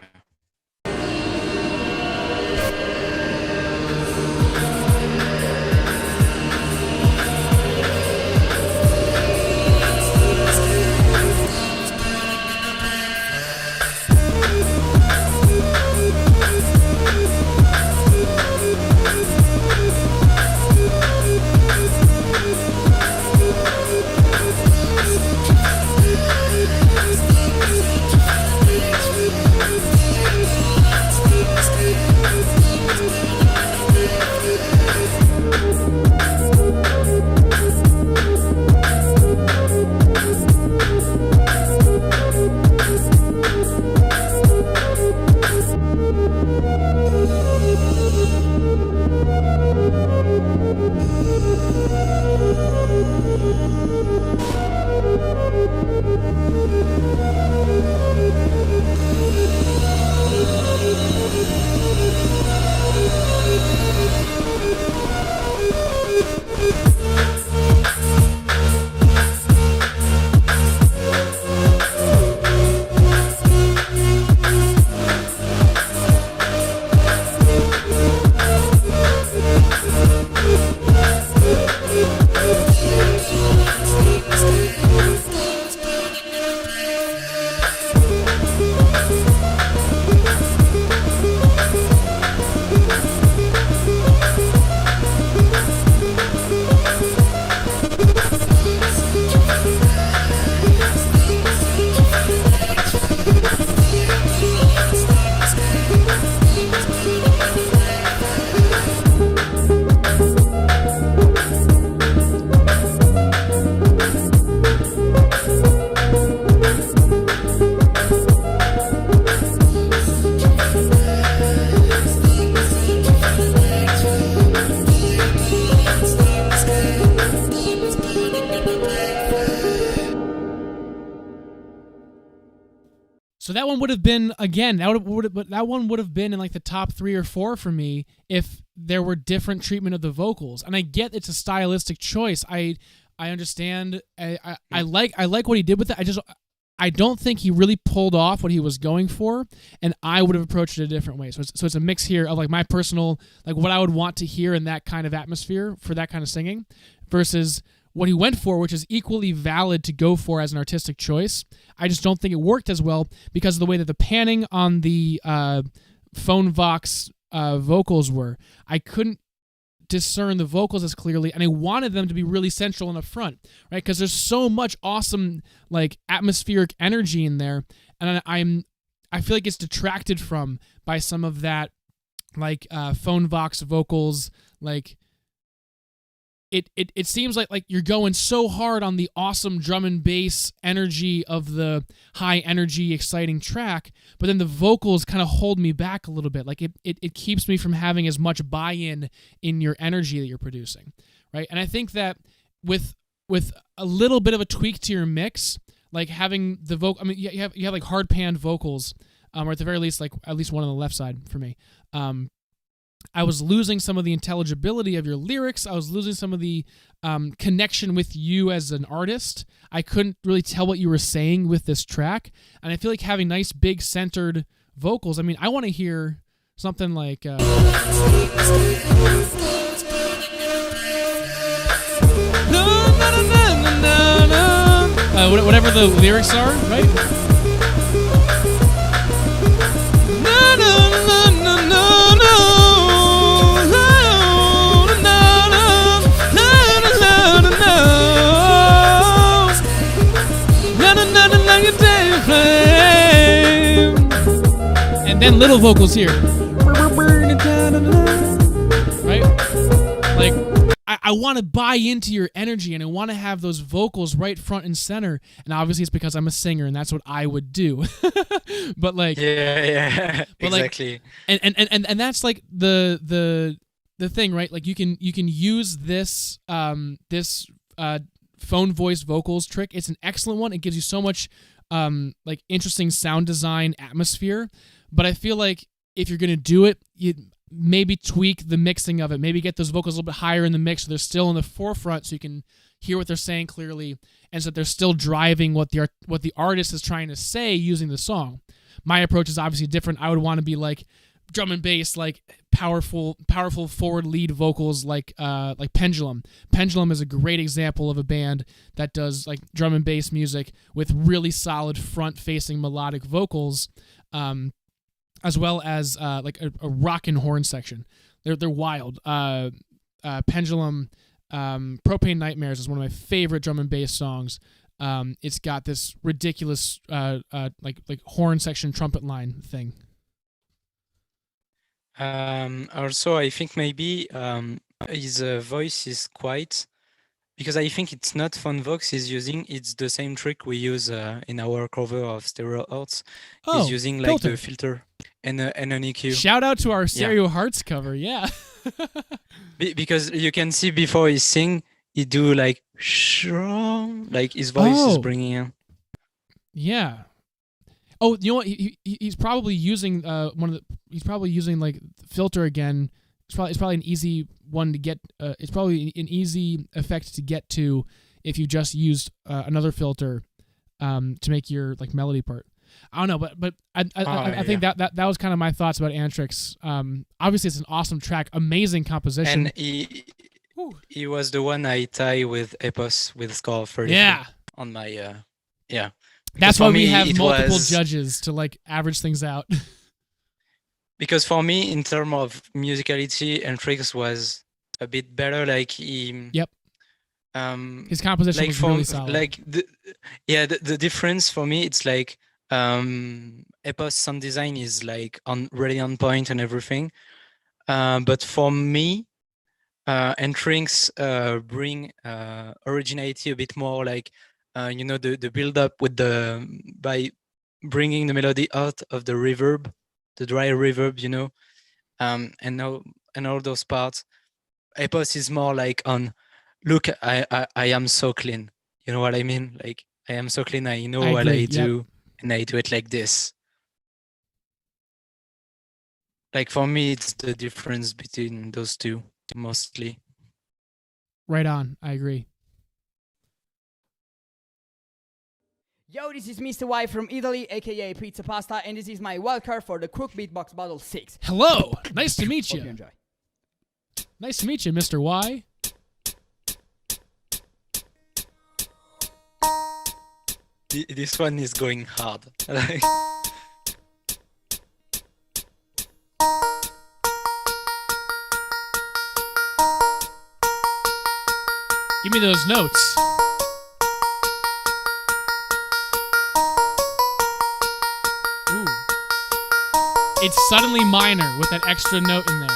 that one would have been again. That one would have been in like the top 3 or 4 for me if there were different treatment of the vocals. And I get it's a stylistic choice. I understand. I like what he did with it. I don't think he really pulled off what he was going for, and I would have approached it a different way. So it's a mix here of like my personal, like what I would want to hear in that kind of atmosphere for that kind of singing, versus what he went for, which is equally valid to go for as an artistic choice. I just don't think it worked as well because of the way that the panning on the phone vox vocals were. I couldn't discern the vocals as clearly, and I wanted them to be really central in the front, right? Because there's so much awesome like atmospheric energy in there, and I feel like it's detracted from by some of that like phone vox vocals. Like it seems like you're going so hard on the awesome drum and bass energy of the high energy exciting track, but then the vocals kind of hold me back a little bit. Like it keeps me from having as much buy-in in your energy that you're producing, right? And I think that with a little bit of a tweak to your mix, like having the vocal, I mean, you have like hard panned vocals, or at the very least, like at least one on the left side for me. I was losing some of the intelligibility of your lyrics. I was losing some of the connection with you as an artist. I couldn't really tell what you were saying with this track. And I feel like having nice, big, centered vocals. I mean, I want to hear something like... whatever the lyrics are, right? And then little vocals here, right? Like I want to buy into your energy, and I want to have those vocals right front and center. And obviously, it's because I'm a singer, and that's what I would do. But like, yeah, but exactly. Like, and that's like the thing, right? Like you can use this phone voice vocals trick. It's an excellent one. It gives you so much like interesting sound design atmosphere. But I feel like if you're gonna do it, you maybe tweak the mixing of it. Maybe get those vocals a little bit higher in the mix so they're still in the forefront, so you can hear what they're saying clearly, and so that they're still driving what the artist is trying to say using the song. My approach is obviously different. I would want to be like drum and bass, like powerful forward lead vocals, like Pendulum. Pendulum is a great example of a band that does like drum and bass music with really solid front facing melodic vocals. As well as like a rock and horn section. They're wild. Pendulum, Propane Nightmares is one of my favorite drum and bass songs. It's got this ridiculous like horn section trumpet line thing. Also, I think maybe his voice is quite, because I think it's not PhoneVox he's using, it's the same trick we use in our cover of Stereo Hearts. He's using like filter. the filter and an EQ. Shout out to our Stereo Hearts cover, yeah. Because you can see before he sing, he do like strong, like his voice is bringing in. Yeah. Oh, you know what? He's probably using he's probably using like filter again. It's probably an easy one to get. It's probably an easy effect to get to if you just used another filter to make your like melody part. I don't know, but I think that was kind of my thoughts about Antrix. Obviously, it's an awesome track, amazing composition. And he was the one I tie with Epos with score 30. Yeah. On my That's why we have multiple judges to like average things out. Because for me, in terms of musicality, Antrix was a bit better. Like he, his composition like was really solid. Like the difference for me, it's like Epos sound design is like really on point and everything. But for me, Antrix bring originality a bit more. Like the build up with by bringing the melody out of the reverb. The dry reverb, and all those parts. Epos is more like on, look, I am so clean. You know what I mean? Like I am so clean. I know what I do, and I do it like this. Like for me, it's the difference between those two mostly. Right on. I agree. Yo, this is Mr. Y from Italy, aka Pizza Pasta, and this is my wildcard for the Krook Beatbox Battle 6. Hello. Nice to meet Hope you you. enjoy. Nice to meet you, Mr. Y. This one is going hard. Like, Give me those notes. Ooh. It's suddenly minor with that extra note in there.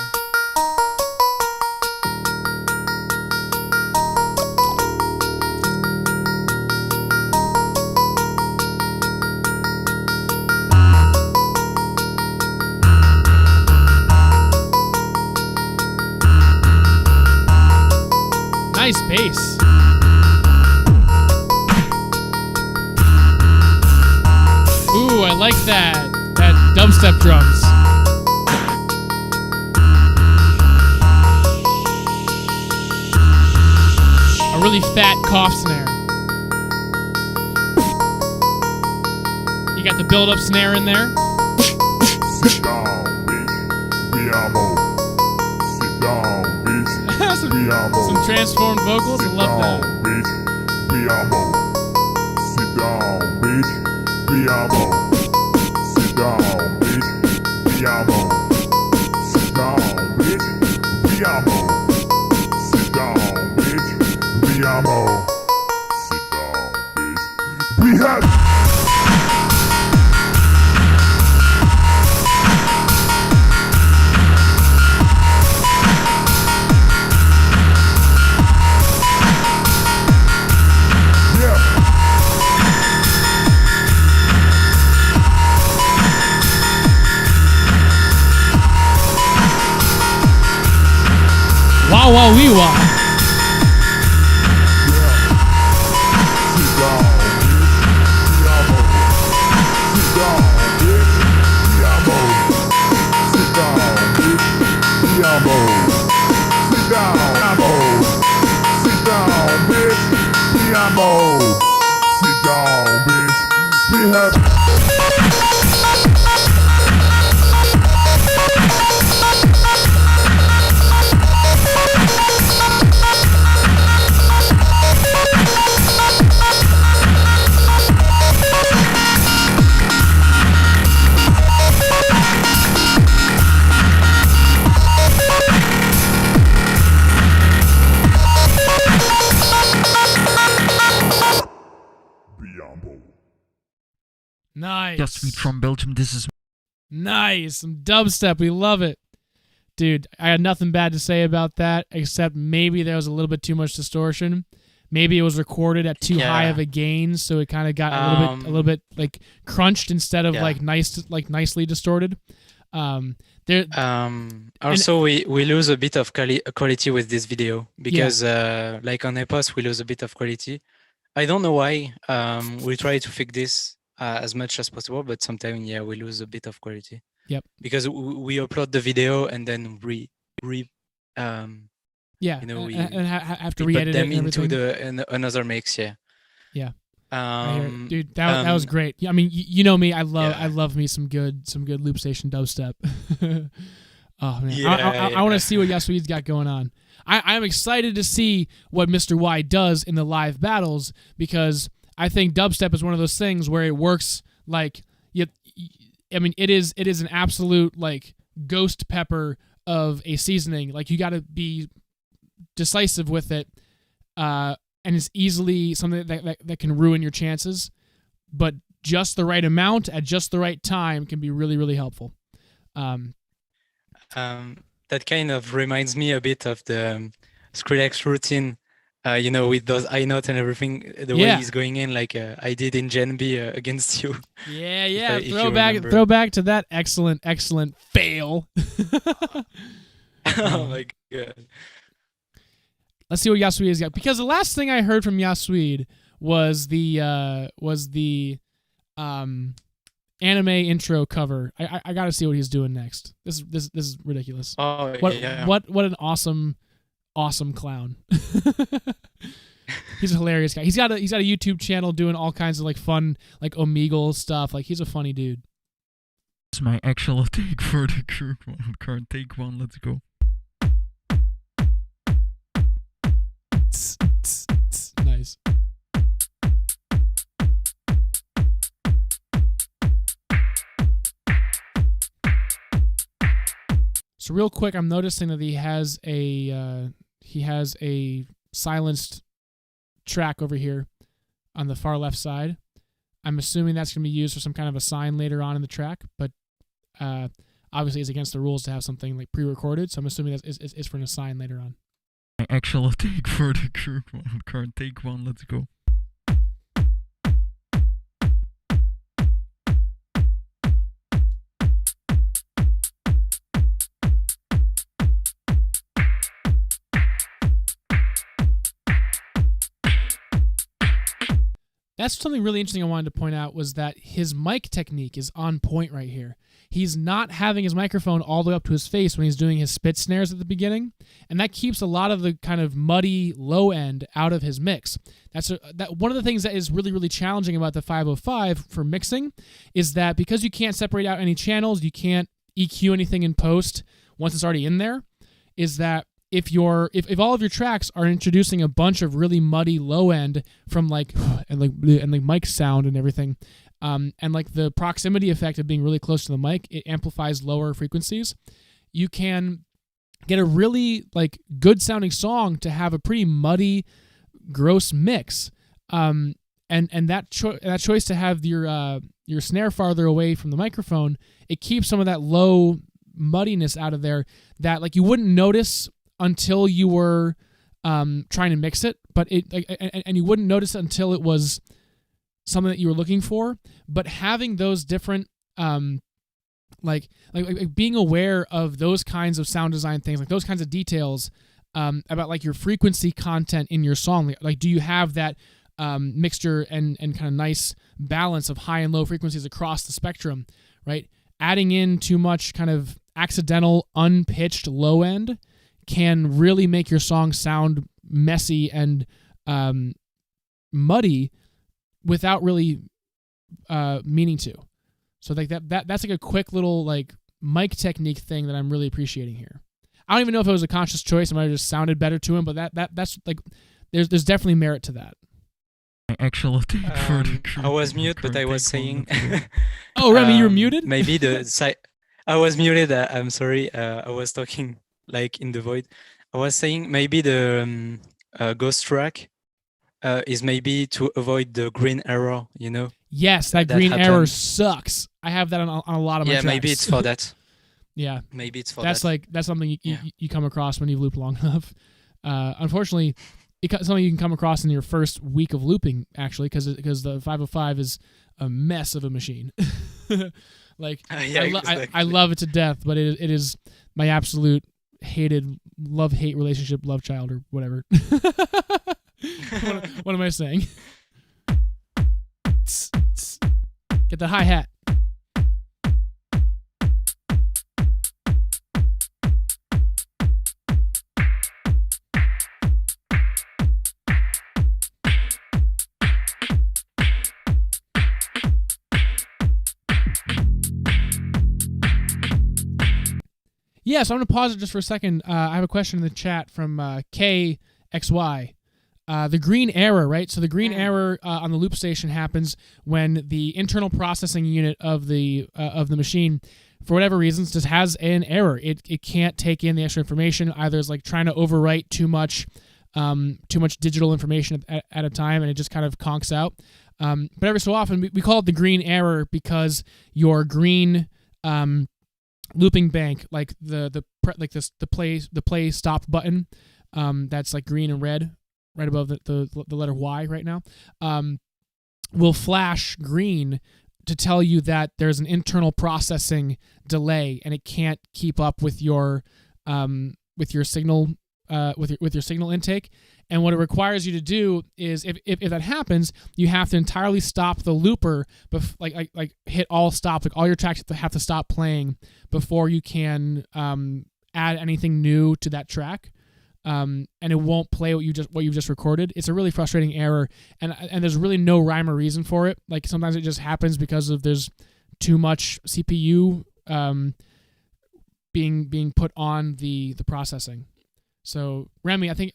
Nice bass. Ooh, I like that. That dubstep drums. A really fat cough snare. You got the build-up snare in there. Sit down, bitch. We are more. Sit down, bitch. We are more. Some transformed vocals. I love that. Bitch. We are more. Sit down, bitch. We are more. Sit down, bitch. We are more. Sit down, bitch. We are more. Sit down, bitch. We are more. Sit down, bitch. We have. Wow, wow, wee, wow. Nice. Yes, we from Belgium. This is Nice. Some dubstep. We love it. Dude, I had nothing bad to say about that, except maybe there was a little bit too much distortion. Maybe it was recorded at too high of a gain, so it kind of got a little bit like crunched instead of like nicely distorted. Also, we lose a bit of quality with this video because, like on Epos, we lose a bit of quality. I don't know why. We try to fix this as much as possible, but sometimes, we lose a bit of quality. Yep. Because we upload the video and then we and have to re-edit them it and into another mix. Yeah. Dude, that was great. I mean, you know me. I love me some good Loopstation dubstep. Oh man, I want to see what Yasui's got going on. I'm excited to see what Mr. Y does in the live battles, because I think dubstep is one of those things where it works like it is an absolute like ghost pepper of a seasoning. Like, you got to be decisive with it, and it's easily something that can ruin your chances. But just the right amount at just the right time can be really, really helpful. That kind of reminds me a bit of the Skrillex routine, with those high notes and everything, the way he's going in, like I did in Gen B against you. Yeah. Throwback to that excellent fail. Oh my god. Let's see what Yasui's got, because the last thing I heard from Yasui was the anime intro cover. I got to see what he's doing next. This is ridiculous. Oh yeah. What an awesome clown. He's a hilarious guy. He's got a YouTube channel doing all kinds of like fun like Omegle stuff. Like he's a funny dude. It's my actual take for the Krook wildcard. Take one, let's go. Nice. So real quick, I'm noticing that he has a silenced track over here on the far left side. I'm assuming that's going to be used for some kind of a sign later on in the track, but obviously it's against the rules to have something like pre-recorded, so I'm assuming that is for an assign later on. My actual take for the Krook wildcard. Take one, let's go. That's something really interesting I wanted to point out was that his mic technique is on point right here. He's not having his microphone all the way up to his face when he's doing his spit snares at the beginning, and that keeps a lot of the kind of muddy low end out of his mix. That one of the things that is really, really challenging about the 505 for mixing is that because you can't separate out any channels, you can't EQ anything in post once it's already in there, is that if all of your tracks are introducing a bunch of really muddy low end from like mic sound and everything, and like the proximity effect of being really close to the mic, it amplifies lower frequencies. You can get a really like good sounding song to have a pretty muddy, gross mix, and that choice to have your snare farther away from the microphone, it keeps some of that low muddiness out of there that like you wouldn't notice until you were trying to mix it, but and you wouldn't notice it until it was something that you were looking for. But having those different like being aware of those kinds of sound design things, like those kinds of details about like your frequency content in your song, like do you have that mixture and kind of nice balance of high and low frequencies across the spectrum, right? Adding in too much kind of accidental unpitched low end can really make your song sound messy and muddy without really meaning to. So like that's like a quick little like mic technique thing that I'm really appreciating here. I don't even know if it was a conscious choice. It might have just sounded better to him, but that's like there's definitely merit to that. My actual take for the Krook I was mute, but I wildcard. was Take one, saying. let's go. Oh, Remy, you were muted? Maybe I was muted. I'm sorry. I was talking like in the void. I was saying maybe the ghost track is maybe to avoid the green error. You know. Yes, that green error sucks. I have that on a lot of my tracks. Yeah, maybe it's for that. Yeah, maybe it's for that's that. like that's something you come across when you've looped long enough. Unfortunately, it's something you can come across in your first week of looping, actually, because the 505 is a mess of a machine. Like I love it to death, but it is my absolute hated love-hate relationship, love child, or whatever. What am I saying? Get the hi-hat. Yeah, so I'm going to pause it just for a second. I have a question in the chat from KXY. The green error, right? So the green error on the loop station happens when the internal processing unit of the machine, for whatever reasons, just has an error. It can't take in the extra information. Either it's like trying to overwrite too much digital information at a time, and it just kind of conks out. But every so often, we call it the green error because your green looping bank, like the play stop button, that's like green and red, right above the letter Y right now, will flash green to tell you that there's an internal processing delay and it can't keep up with your signal with your signal intake. And what it requires you to do is, if that happens, you have to entirely stop the looper, like hit all stop, like all your tracks have to stop playing before you can add anything new to that track. And it won't play what you've just recorded. It's a really frustrating error, and there's really no rhyme or reason for it. Like sometimes it just happens because there's too much CPU being put on the processing. So Remy, I think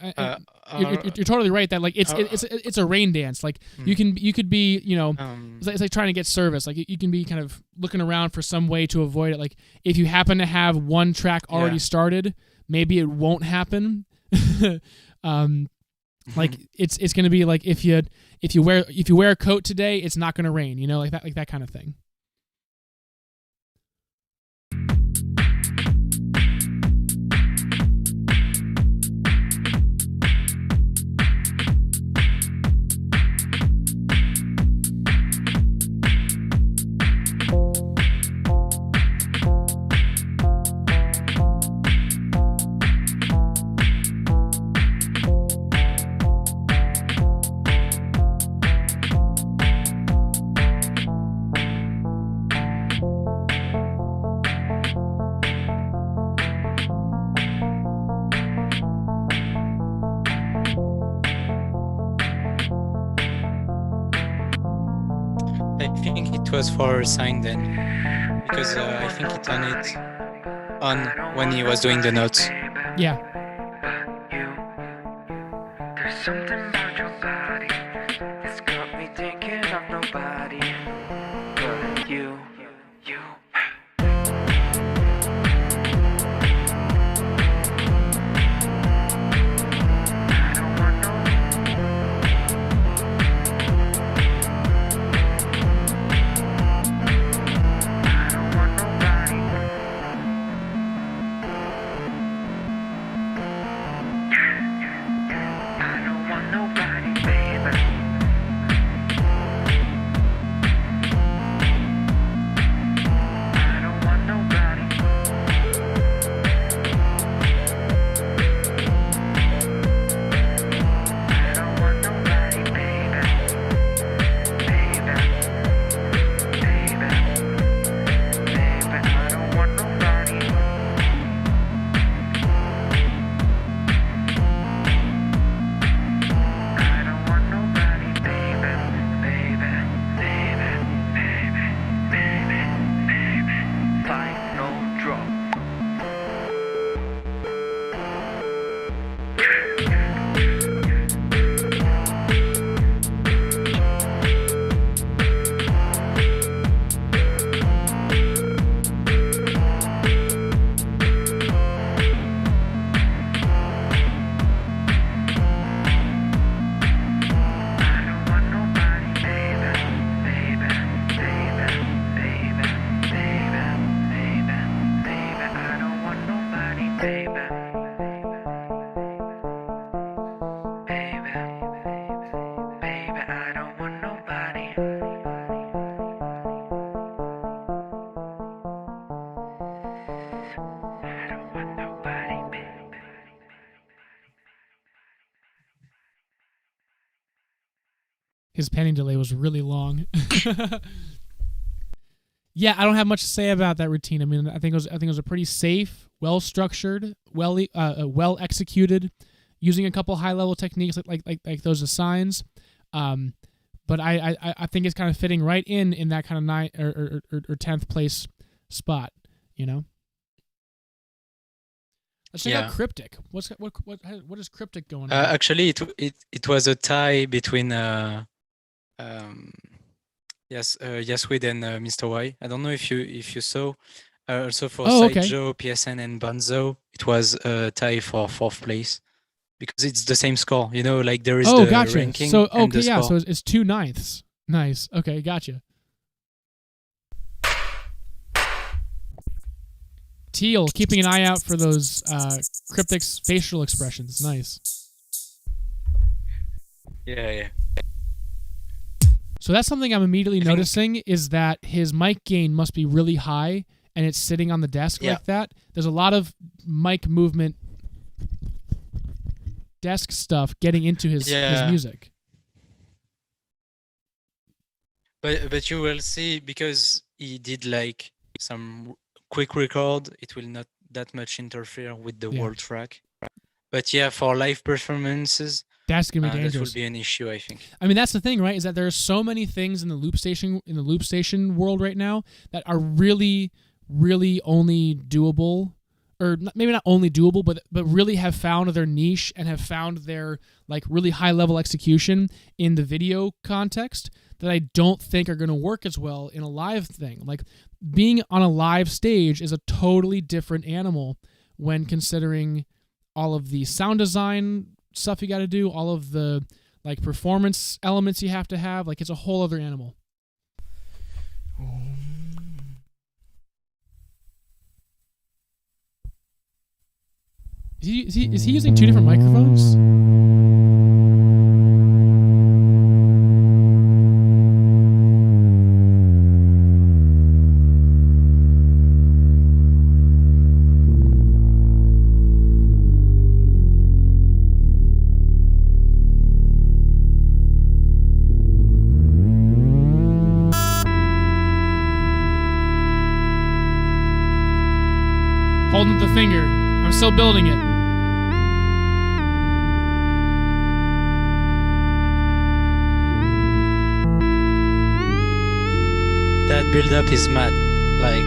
you're totally right that like it's a rain dance. Like you could be it's like trying to get service. Like you can be kind of looking around for some way to avoid it. Like if you happen to have one track already started, maybe it won't happen. Like it's gonna be like if you wear a coat today, it's not gonna rain. Like that kind of thing. I think it was for a sign then, because I think he turned it on when he was doing the notes. Yeah. There's something about your body that's got me thinking of nobody but you. His panning delay was really long. Yeah, I don't have much to say about that routine. I mean, I think it was a pretty safe, well structured, well executed, using a couple high level techniques like those assigns. But I think it's kind of fitting right in that kind of 9th or 10th place spot. Let's check out Cryptic. What is Cryptic going on? Actually, it was a tie between Yaswid and Mr. Y. I don't know if you saw. Also for Saijo, PSN, and Bonzo, it was a tie for 4th place because it's the same score. Like there is the gotcha. ranking. So and the score. so it's 2 9ths. Nice. Okay, gotcha. Teal, keeping an eye out for those Cryptic's facial expressions. Nice. Yeah. So that's something I'm immediately noticing is that his mic gain must be really high, and it's sitting on the desk like that. There's a lot of mic movement desk stuff getting into his music. But you will see, because he did like some quick record, it will not that much interfere with the whole track. But yeah, for live performances, that's gonna be dangerous. That will be an issue, I think. I mean, that's the thing, right? Is that there are so many things in the Loopstation world right now that are really, really only doable, or maybe not only doable, but really have found their niche and have found their like really high level execution in the video context that I don't think are going to work as well in a live thing. Like being on a live stage is a totally different animal when considering all of the sound design stuff you got to do, all of the like performance elements you have to have. Like it's a whole other animal. Is he using two different microphones? Holding the finger. I'm still building it. That build-up is mad. Like...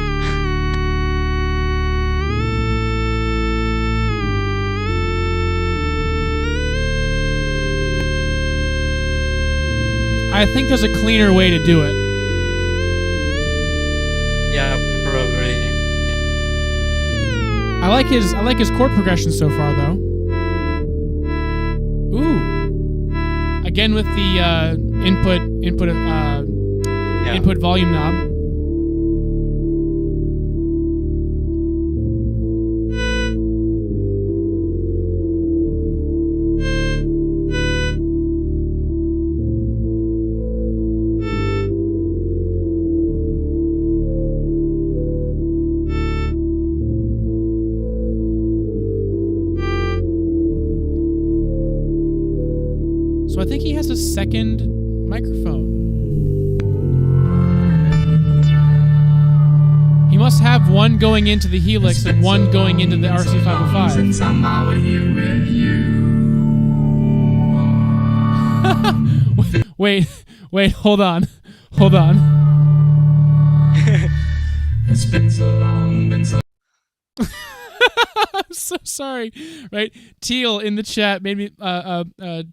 I think there's a cleaner way to do it. Yeah, probably. I like his chord progression so far, though. Ooh. Again with the input volume knob. So I think he has a second microphone. He must have one going into the Helix and one going into the RC505. Wait, hold on. It's been so long, I'm so sorry. Right, Teal in the chat made me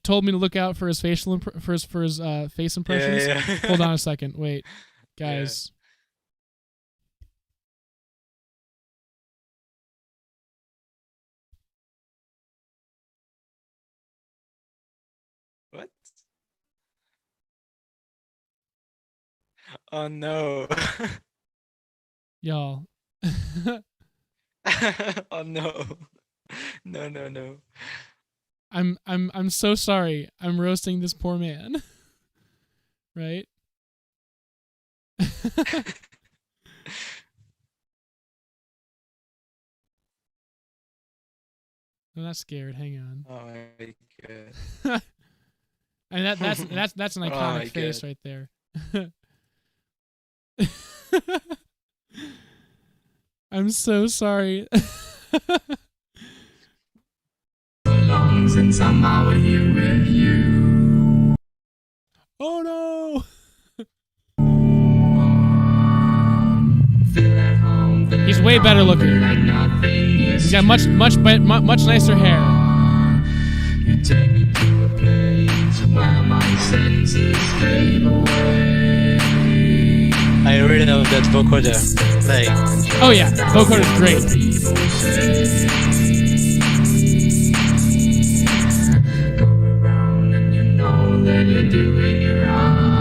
told me to look out for his facial for his face impressions. Yeah. Hold on a second. Wait, guys. What? Oh no. Y'all. Oh no. No. I'm so sorry. I'm roasting this poor man. Right? I'm not scared. Hang on. Oh my god. And that's an iconic face right there. I'm so sorry. long since I'm out here with you. Oh no! He's way better looking. He's got much nicer hair. You take me to a place where my senses fade away. I really love that vocoder. Like, oh yeah, vocoder is great. Go around and you know that you're doing it right.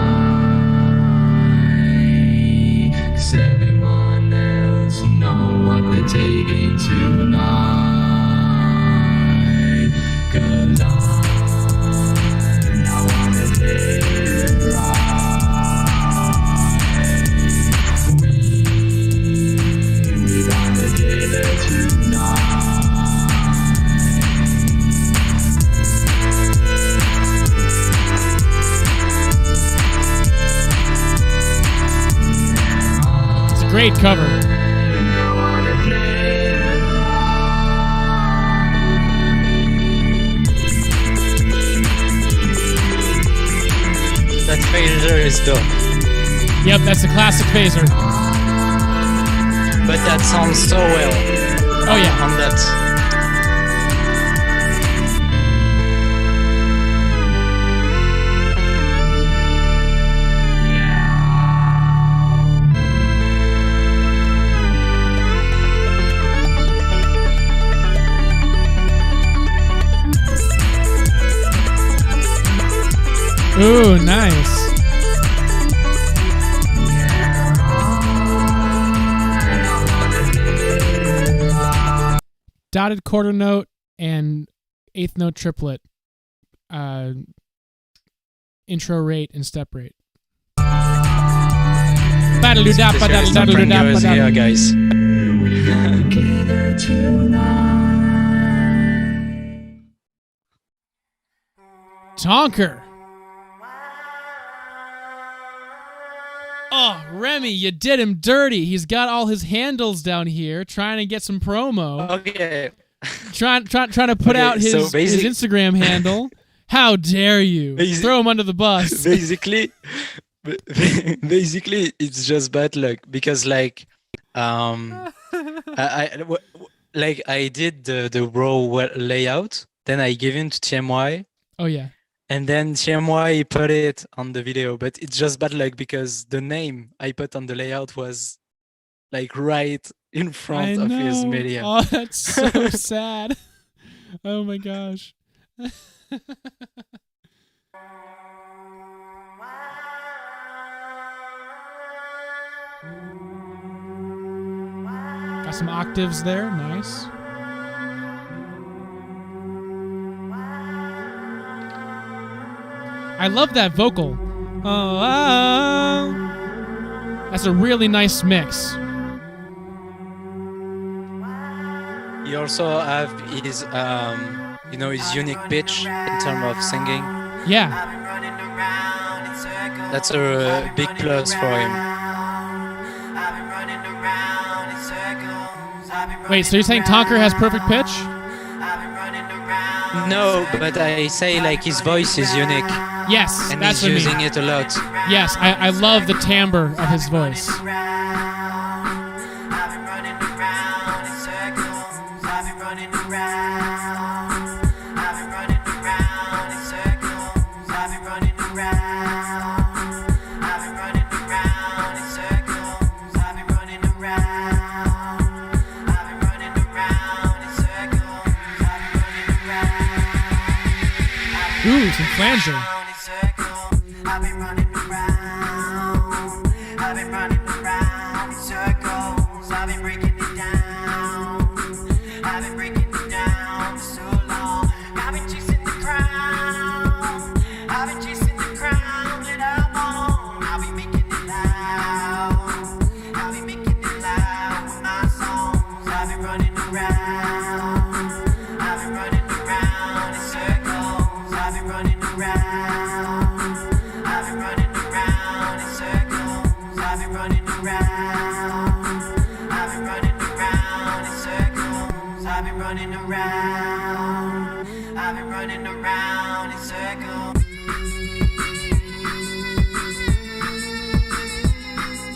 'Cause everyone else know what they're taking tonight. 'Cause I wanna live right. Great cover. That phaser is dope. Yep, that's a classic phaser. But that sounds so well. Oh yeah. On that. Ooh, nice. Dotted quarter note and eighth note triplet. Intro rate and step rate. Here, guys. Tonker. Oh, Remy, you did him dirty. He's got all his handles down here, trying to get some promo. Okay. Trying to put out his Instagram handle. How dare you? Throw him under the bus. Basically, it's just bad luck because I did the raw layout, then I give it to TMY. Oh yeah. And then TMY put it on the video, but it's just bad luck because the name I put on the layout was like right in front of his media. Oh, that's so sad. Oh my gosh. Got some octaves there, nice. I love that vocal. That's a really nice mix. You also have his, his unique pitch in terms of singing. Yeah. That's a big plus for him. Wait, so you're saying Tonker has perfect pitch? No, but I say like his voice is unique. Yes, and that's he's what using I mean. it a lot. Yes, I love the timbre of his voice. Ooh, some flanger.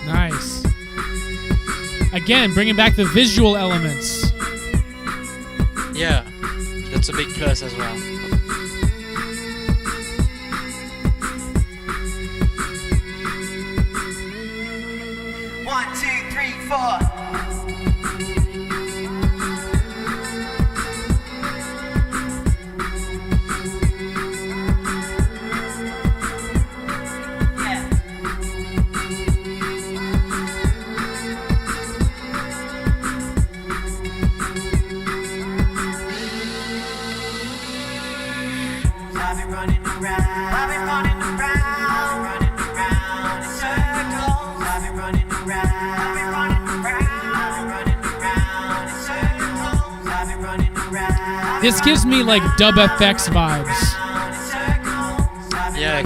Nice. Again, bringing back the visual elements. Yeah, that's a big plus as well. One, two, three, four. This gives me like Dub FX vibes. Yeah,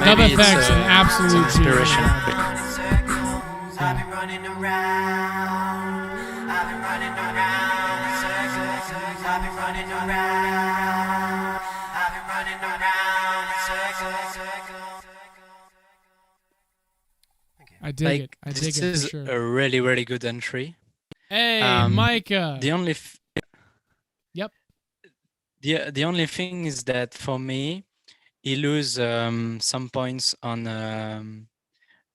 Dub FX, an absolute inspiration. running around. I've been running around in circles. I've been running around. I've been running around in circles. I dig it. I dig This it is for sure. a really, really good entry. Hey, Micah. The only Yep. the only thing is that for me, he lose some points on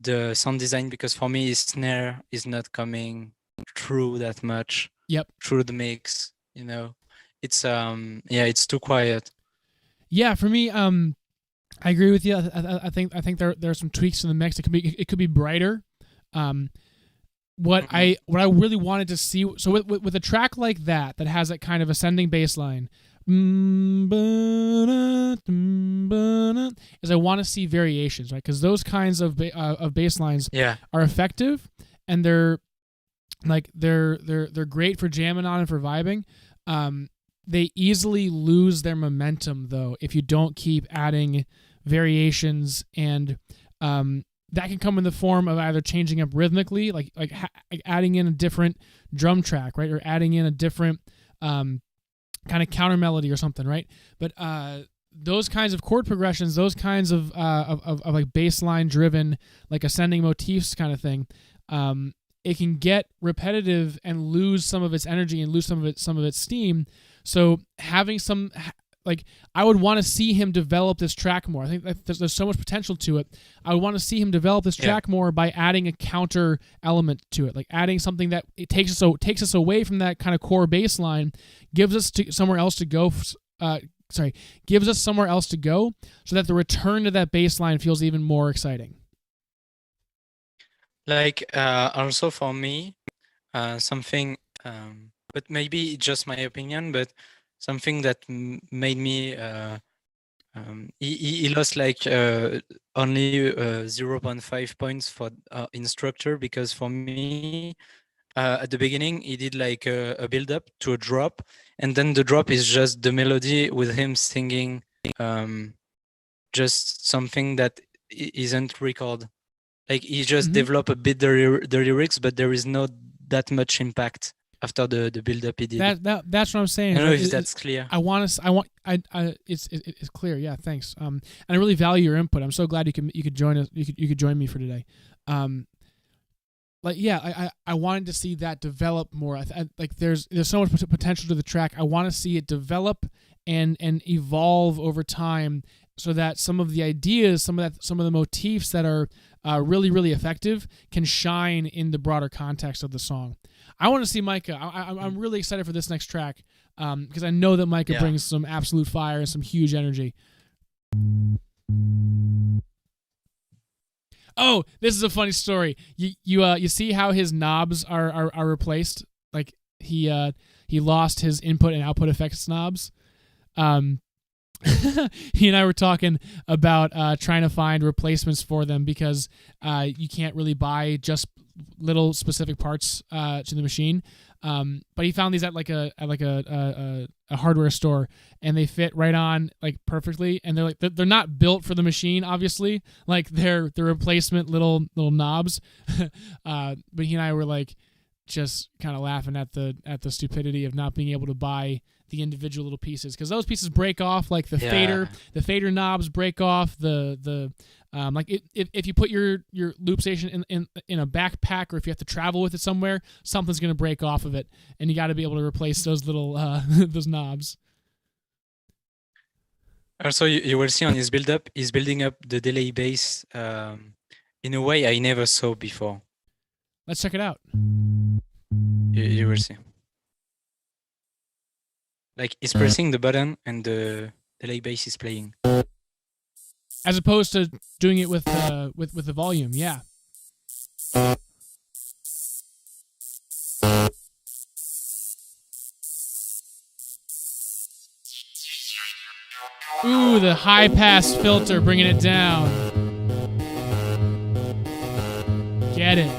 the sound design, because for me his snare is not coming through that much. Yep. Through the mix, you know, it's it's too quiet. Yeah, for me, I agree with you. I think there are some tweaks in the mix. It could be brighter. What I really wanted to see, so with a track like that has that kind of ascending bass line, is I want to see variations, right? Because those kinds of bass lines are effective, and they're great for jamming on and for vibing. They easily lose their momentum though if you don't keep adding variations, and that can come in the form of either changing up rhythmically, like adding in a different drum track, right, or adding in a different kind of counter melody or something, right? But those kinds of chord progressions, those kinds of like bass line driven, like ascending motifs kind of thing, it can get repetitive and lose some of its energy and lose some of its steam. So having some, like, I would want to see him develop this track more. I think that there's so much potential to it. I would want to see him develop this track more by adding a counter element to it, like adding something that it takes us away from that kind of core bass line, gives us somewhere else to go. Gives us somewhere else to go, so that the return to that bass line feels even more exciting. Like also for me, something, but maybe just my opinion, but something that made me he lost like only 0.5 points for in structure, because for me at the beginning he did like a build up to a drop, and then the drop is just the melody with him singing just something that isn't recorded. Like he just developed a bit the lyrics, but there is not that much impact after the build up he did. That's what I'm saying. I don't know if that's clear. It's clear. Yeah, thanks. And I really value your input. I'm so glad you could join us. You could join me for today. I wanted to see that develop more. Like there's so much potential to the track. I want to see it develop and evolve over time, so that some of the ideas, some of the motifs that are really, really effective can shine in the broader context of the song. I want to see Micah. I'm really excited for this next track, because I know that Micah brings some absolute fire and some huge energy. Oh, this is a funny story. You see how his knobs are replaced? Like he lost his input and output effects knobs. He and I were talking about trying to find replacements for them, because you can't really buy just little specific parts to the machine. But he found these at a hardware store, and they fit right on like perfectly. And they're not built for the machine, obviously. Like they're the replacement little knobs. But he and I were like just kind of laughing at the stupidity of not being able to buy the individual little pieces, because those pieces break off, like the fader knobs break off, like if you put your Loopstation in a backpack, or if you have to travel with it somewhere, something's going to break off of it, and you got to be able to replace those little those knobs. Also, you will see on his build up, he's building up the delay bass in a way I never saw before. Let's check it out. You will see. Like he's pressing the button and the delay bass is playing, as opposed to doing it with the volume. Yeah. Ooh, the high pass filter bringing it down. Get it.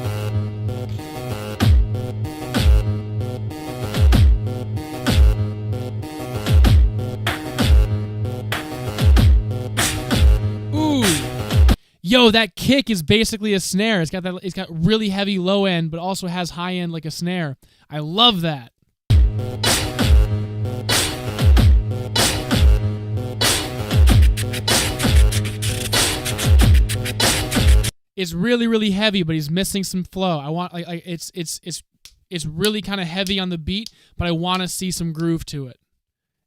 Yo, that kick is basically a snare. It's got really heavy low end, but also has high end like a snare. I love that. It's really, really heavy, but he's missing some flow. I want it's really kind of heavy on the beat, but I want to see some groove to it.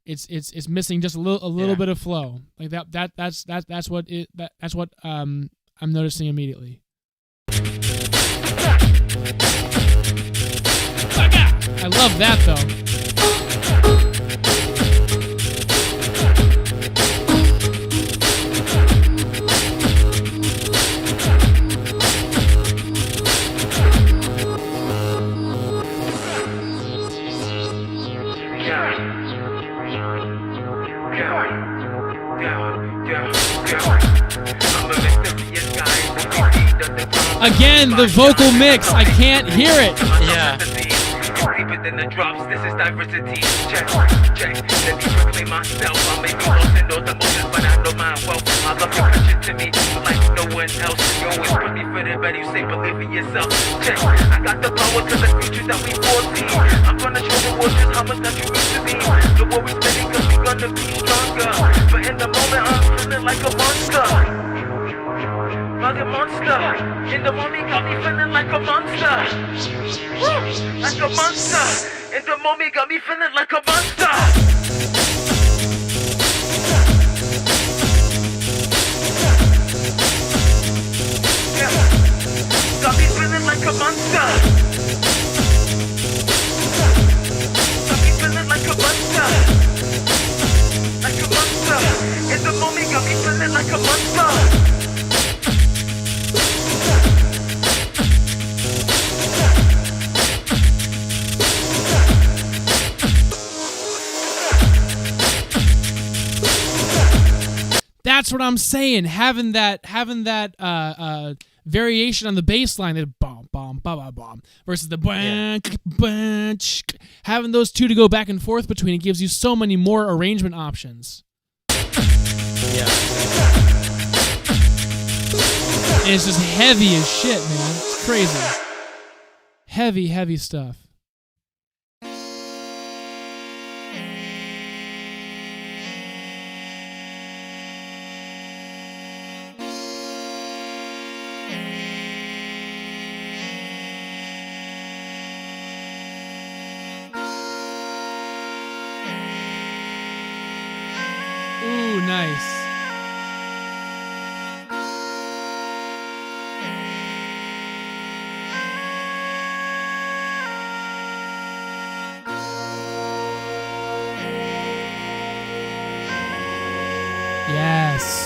It's missing just a little bit of flow. Like that's what I'm noticing immediately. I love that though. Again, the vocal mix. I can't hear it. Yeah. Deeper than the drops, this is diversity. Check. Let me proclaim myself. I may be lost in those emotions, but I know my wealth. I love your picture to me, like no one else. You always put me for the better, you say believe in yourself. Check. I got the power to the future that we foresee. I'm gonna show the world just how much that you used to be. The war we spending, cause we gonna be stronger. But in the moment, I'm feeling like a monster. Rugged monster. In the moment, got me feeling like a monster. Woo! Like a monster. In the moment, got me feeling like a monster. Yeah. Got me feeling like a monster. Got me feeling like a monster. Like a monster. In the moment, got me feeling like a monster. That's what I'm saying. Having that variation on the bass line, that bomb bomb ba ba bomb versus the bunch. Having those two to go back and forth between, it gives you so many more arrangement options. Yeah. And it's just heavy as shit, man. It's crazy. Heavy stuff. Ooh, nice. Yes.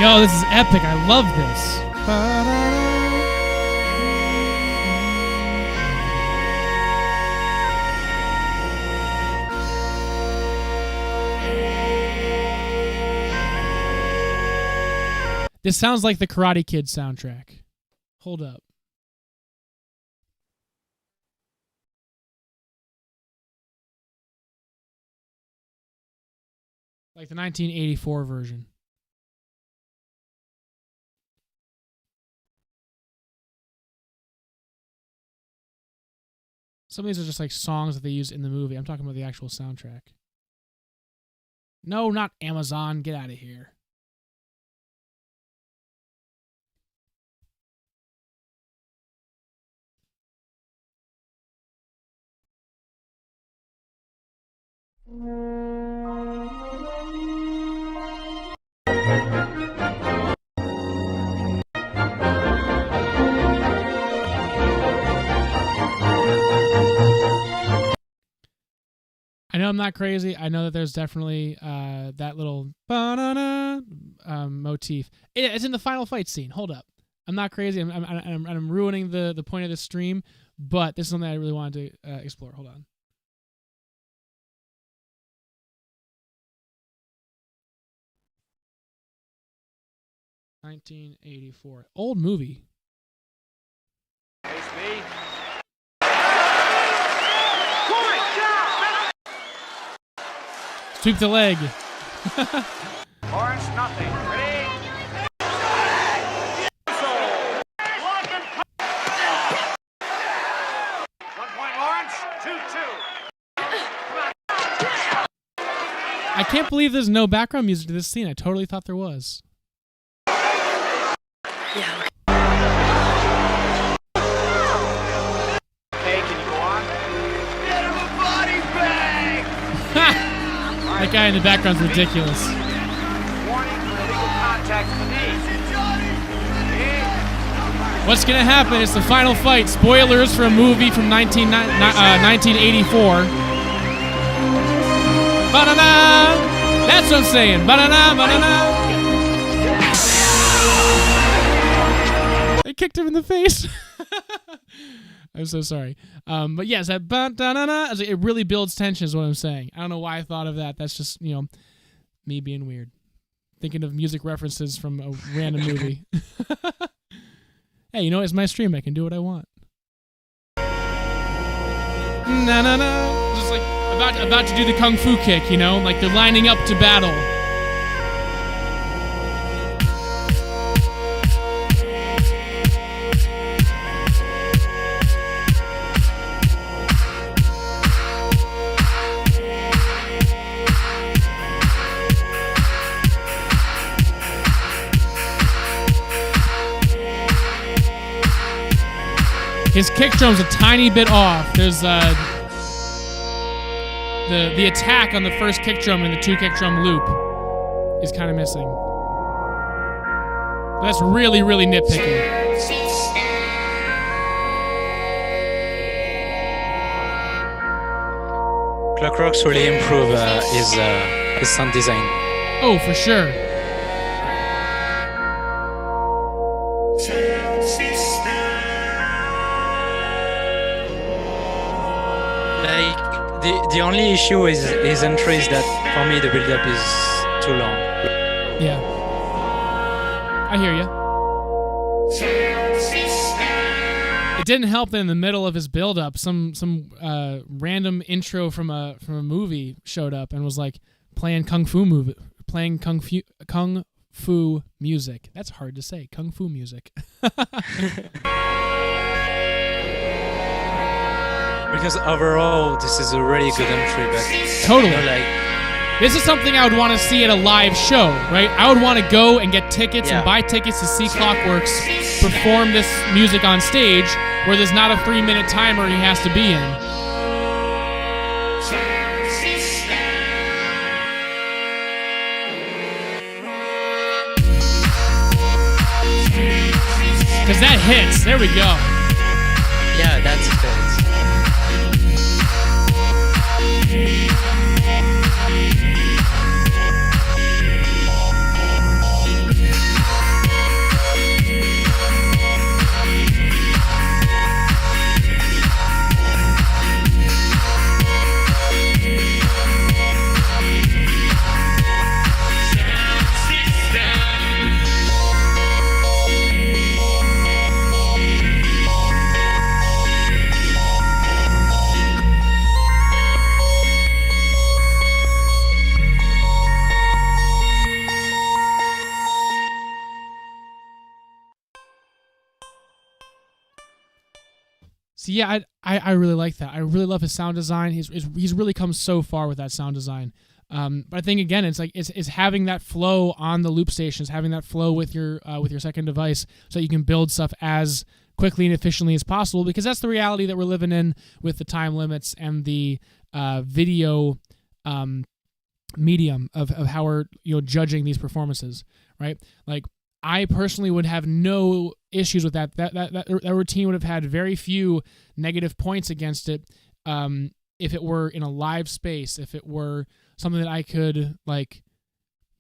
Yo, this is epic. I love this. This sounds like the Karate Kid soundtrack. Hold up. Like the 1984 version. Some of these are just like songs that they use in the movie. I'm talking about the actual soundtrack. No, not Amazon. Get out of here. I know I'm not crazy. I know that there's definitely that little motif. It's in the final fight scene. Hold up. I'm not crazy. I'm ruining the point of this stream, but this is something I really wanted to explore. Hold on. $1984. Old movie. Sweep the leg. Orange, nothing. Ready? 1 point Orange, 2-2. I can't believe there's no background music to this scene. I totally thought there was. Hey, can you go on? Get him a body bag! That guy in the background's ridiculous. Warning for illegal contact to the knee. What's gonna happen? It's the final fight. Spoilers for a movie from 1984. Ba-da-da! That's what I'm saying. Ba-da-da, ba-da-da. I kicked him in the face. I'm so sorry. But yes, that ba-da-da-da, it really builds tension is what I'm saying. I don't know why I thought of that. That's just, me being weird. Thinking of music references from a random movie. Hey, it's my stream. I can do what I want. Na-na-na. Just like about to do the kung fu kick, like they're lining up to battle. His kick drum's a tiny bit off. There's the attack on the first kick drum and the 2 kick drum loop is kind of missing. That's really, really nitpicky. Clockworks really improve his sound design. Oh, for sure. The only issue is his entry is that for me the build-up is too long. Yeah. I hear you. It didn't help that in the middle of his build-up, some random intro from a movie showed up and was like playing kung fu music. That's hard to say. Kung fu music. Because overall, this is a really good entry, but totally. This is something I would want to see at a live show, right? I would want to go and get tickets and buy tickets to see Clockworks perform this music on stage, where there's not a 3-minute timer he has to be in. Because that hits. There we go. Yeah, that's it. So yeah, I really like that. I really love his sound design. He's really come so far with that sound design. But I think again, it's like it's having that flow on the loop stations, having that flow with your second device, so that you can build stuff as quickly and efficiently as possible. Because that's the reality that we're living in with the time limits and the video medium of how we're judging these performances, right? Like, I personally would have no issues with that. That routine would have had very few negative points against it if it were in a live space, if it were something that I could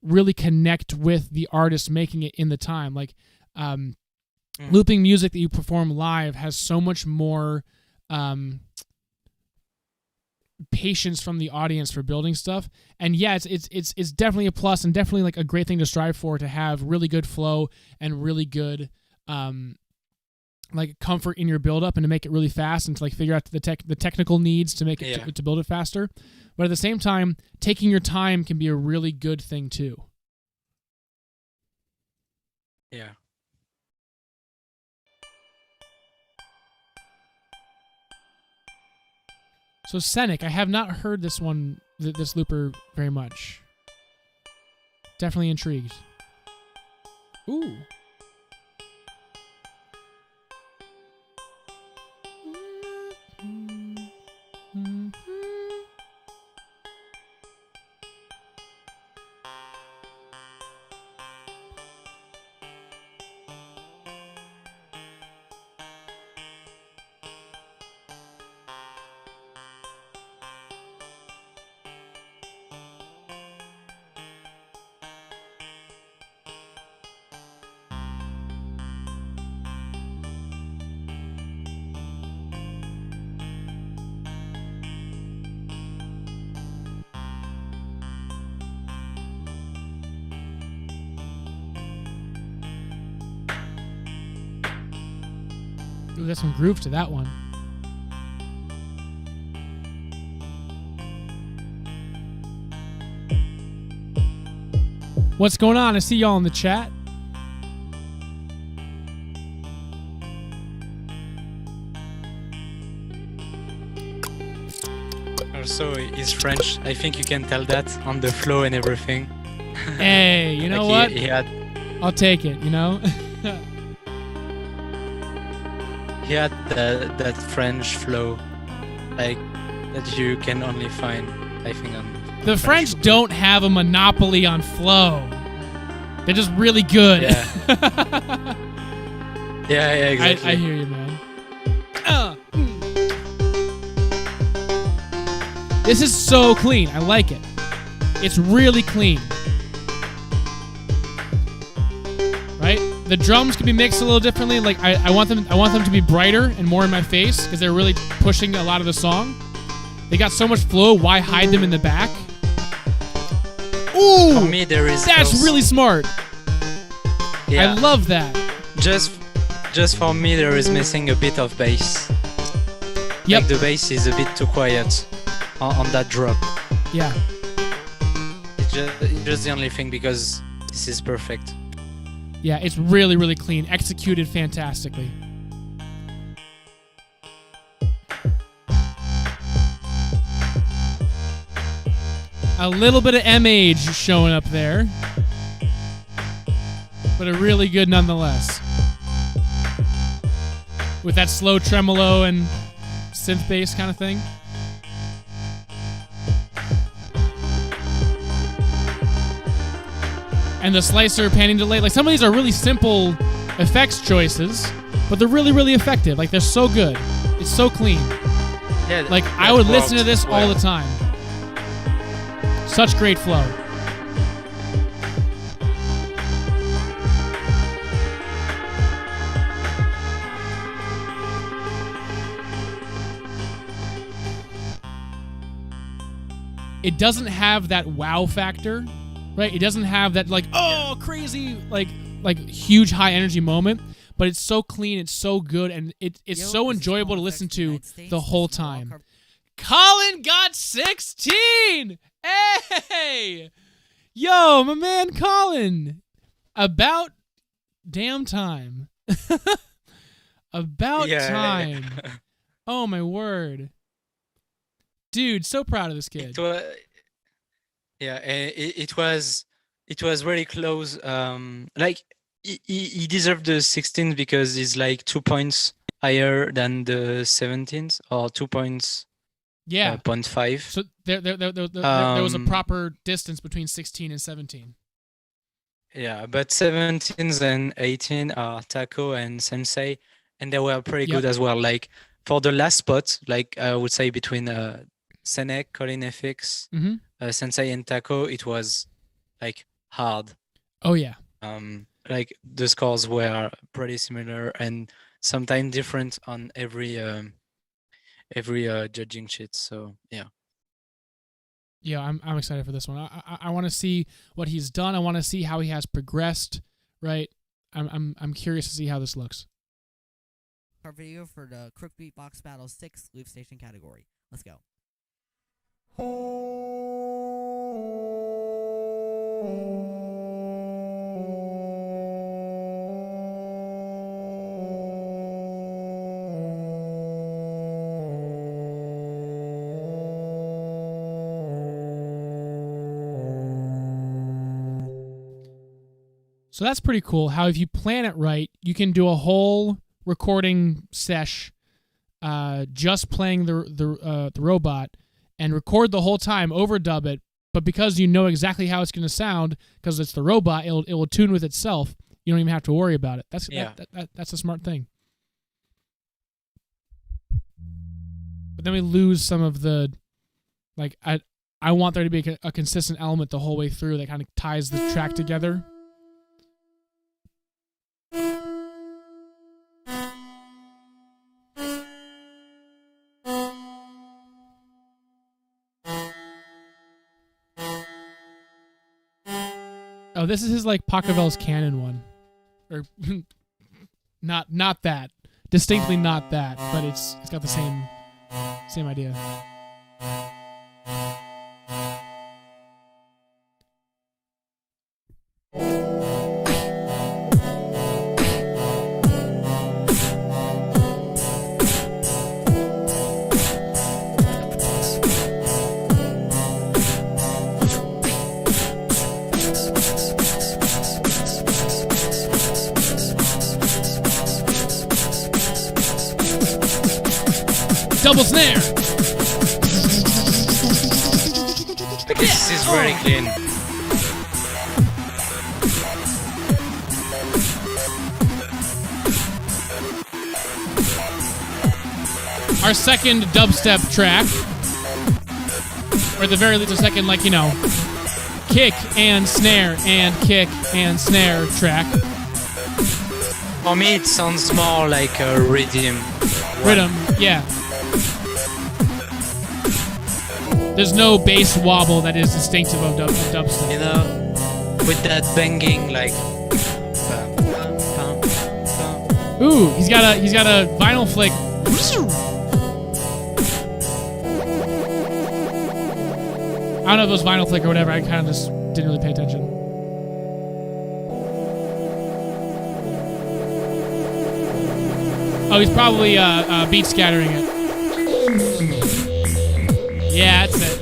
really connect with the artist making it in the time. Like, looping music that you perform live has so much more patience from the audience for building stuff. And yeah, it's definitely a plus and definitely like a great thing to strive for, to have really good flow and really good like comfort in your build up and to make it really fast and to like figure out the technical needs to make it to build it faster. But at the same time, taking your time can be a really good thing too. Yeah. So Senec, I have not heard this one, this looper very much. Definitely intrigued. Ooh. Ooh, there's some groove to that one. What's going on? I see y'all in the chat. Also, he's French. I think you can tell that on the flow and everything. Hey, you know what? He had I'll take it, you know? he had that French flow, like that you can only find, I think, on The French don't have a monopoly on flow. They're just really good. Yeah. Yeah, exactly. I hear you, man. This is so clean. I like it. It's really clean. Right? The drums can be mixed a little differently. Like I want them to be brighter and more in my face because they're really pushing a lot of the song. They got so much flow. Why hide them in the back? Ooh, for me, that's really smart. Yeah. I love that. Just for me, there is missing a bit of bass. Yep. Like the bass is a bit too quiet on that drop. Yeah. It's just the only thing because this is perfect. Yeah, it's really, really clean. Executed fantastically. A little bit of M-Age showing up there. But a really good nonetheless. With that slow tremolo and synth bass kind of thing. And the slicer panning delay. Like, some of these are really simple effects choices, but they're really, really effective. Like, they're so good. It's so clean. Yeah, like, I would listen to this all the time. Such great flow. It doesn't have that wow factor, right? It doesn't have that like, oh, crazy, like huge high energy moment, but it's so clean, it's so good, and it's so enjoyable to listen to the whole time. Colin got 16! Hey! Yo, my man Colin. About damn time. About time. Oh, my word. Dude, so proud of this kid. It was really close. Like he deserved the 16 because he's like 2 points higher than the 17s or 2 points. Yeah. 0.5. So there was a proper distance between 16 and 17. Yeah, but 17s and 18 are Taco and Sensei, and they were pretty good as well. Like for the last spot, like I would say between Senec, Colin FX, Sensei and Taco, it was like hard. Oh yeah. like the scores were pretty similar and sometimes different on every judging sheet. So yeah. Yeah, I'm excited for this one. I want to see what he's done. I want to see how he has progressed. Right. I'm curious to see how this looks. Our video for the Krook Beatbox Battle 6 Loopstation category. Let's go. So that's pretty cool. How if you plan it right, you can do a whole recording sesh, just playing the robot, and record the whole time, overdub it. But because you know exactly how it's going to sound, because it's the robot, it will tune with itself. You don't even have to worry about it. That's that's a smart thing. But then we lose some of the, like, I want there to be a consistent element the whole way through that kind of ties the track together. Oh, this is his like Pachelbel's Canon one, or not that, distinctly not that, but it's got the same idea. Double snare. The kiss is very clean. Our second dubstep track, or at the very least a second, like, you know, kick and snare and kick and snare track. For me, it sounds more like a rhythm. Rhythm, yeah. There's no bass wobble that is distinctive of dubstep. You know, with that banging, like. Ooh, he's got a vinyl flick. I don't know if it was vinyl flick or whatever. I kind of just didn't really pay attention. Oh, he's probably beat scattering it. Yeah, that's it.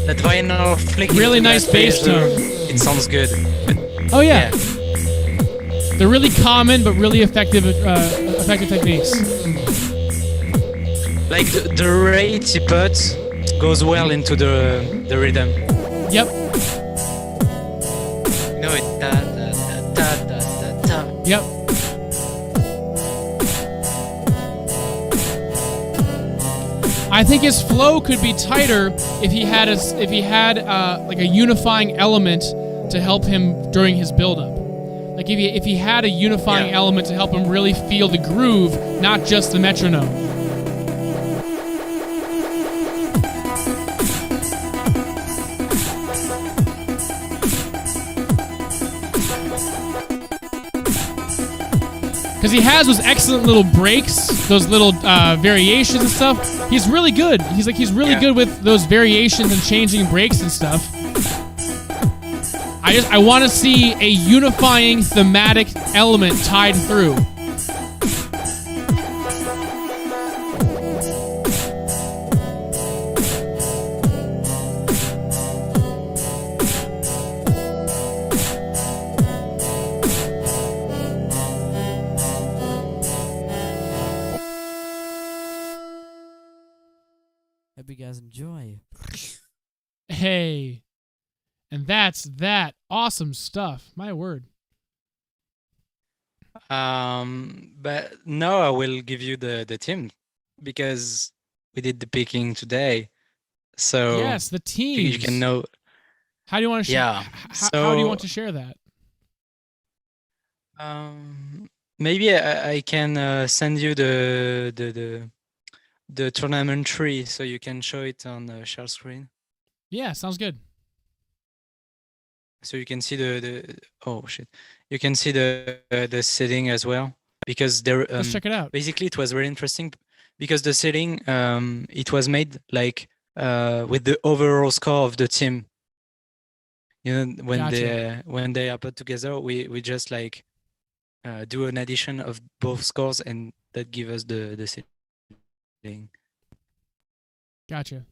That vinyl flick. Really nice bass tone. It sounds good. Oh yeah. They're really common but really effective techniques. Like the rate he puts goes well into the rhythm. Yep. No, it da da da da da da. Yep. I think his flow could be tighter if he had like a unifying element to help him during his build-up. Like if he had a unifying element to help him really feel the groove, not just the metronome. Because he has those excellent little breaks, those little variations and stuff. He's really good. He's really good with those variations and changing breaks and stuff. I want to see a unifying thematic element tied through. Hope you guys enjoy. Hey. And that's that. Awesome stuff. My word. But now I will give you the team because we did the picking today. So Yes, the you teams. can know. How do you want to share? Yeah. How do you want to share that? Maybe I can send you the tournament tree so you can show it on the share screen. Yeah, sounds good. So you can see the oh shit, you can see the setting as well, because there. Let's check it out. Basically, it was very interesting because the setting it was made like with the overall score of the team. You know, when they are put together, we just like do an addition of both scores, and that give us the setting. Gotcha.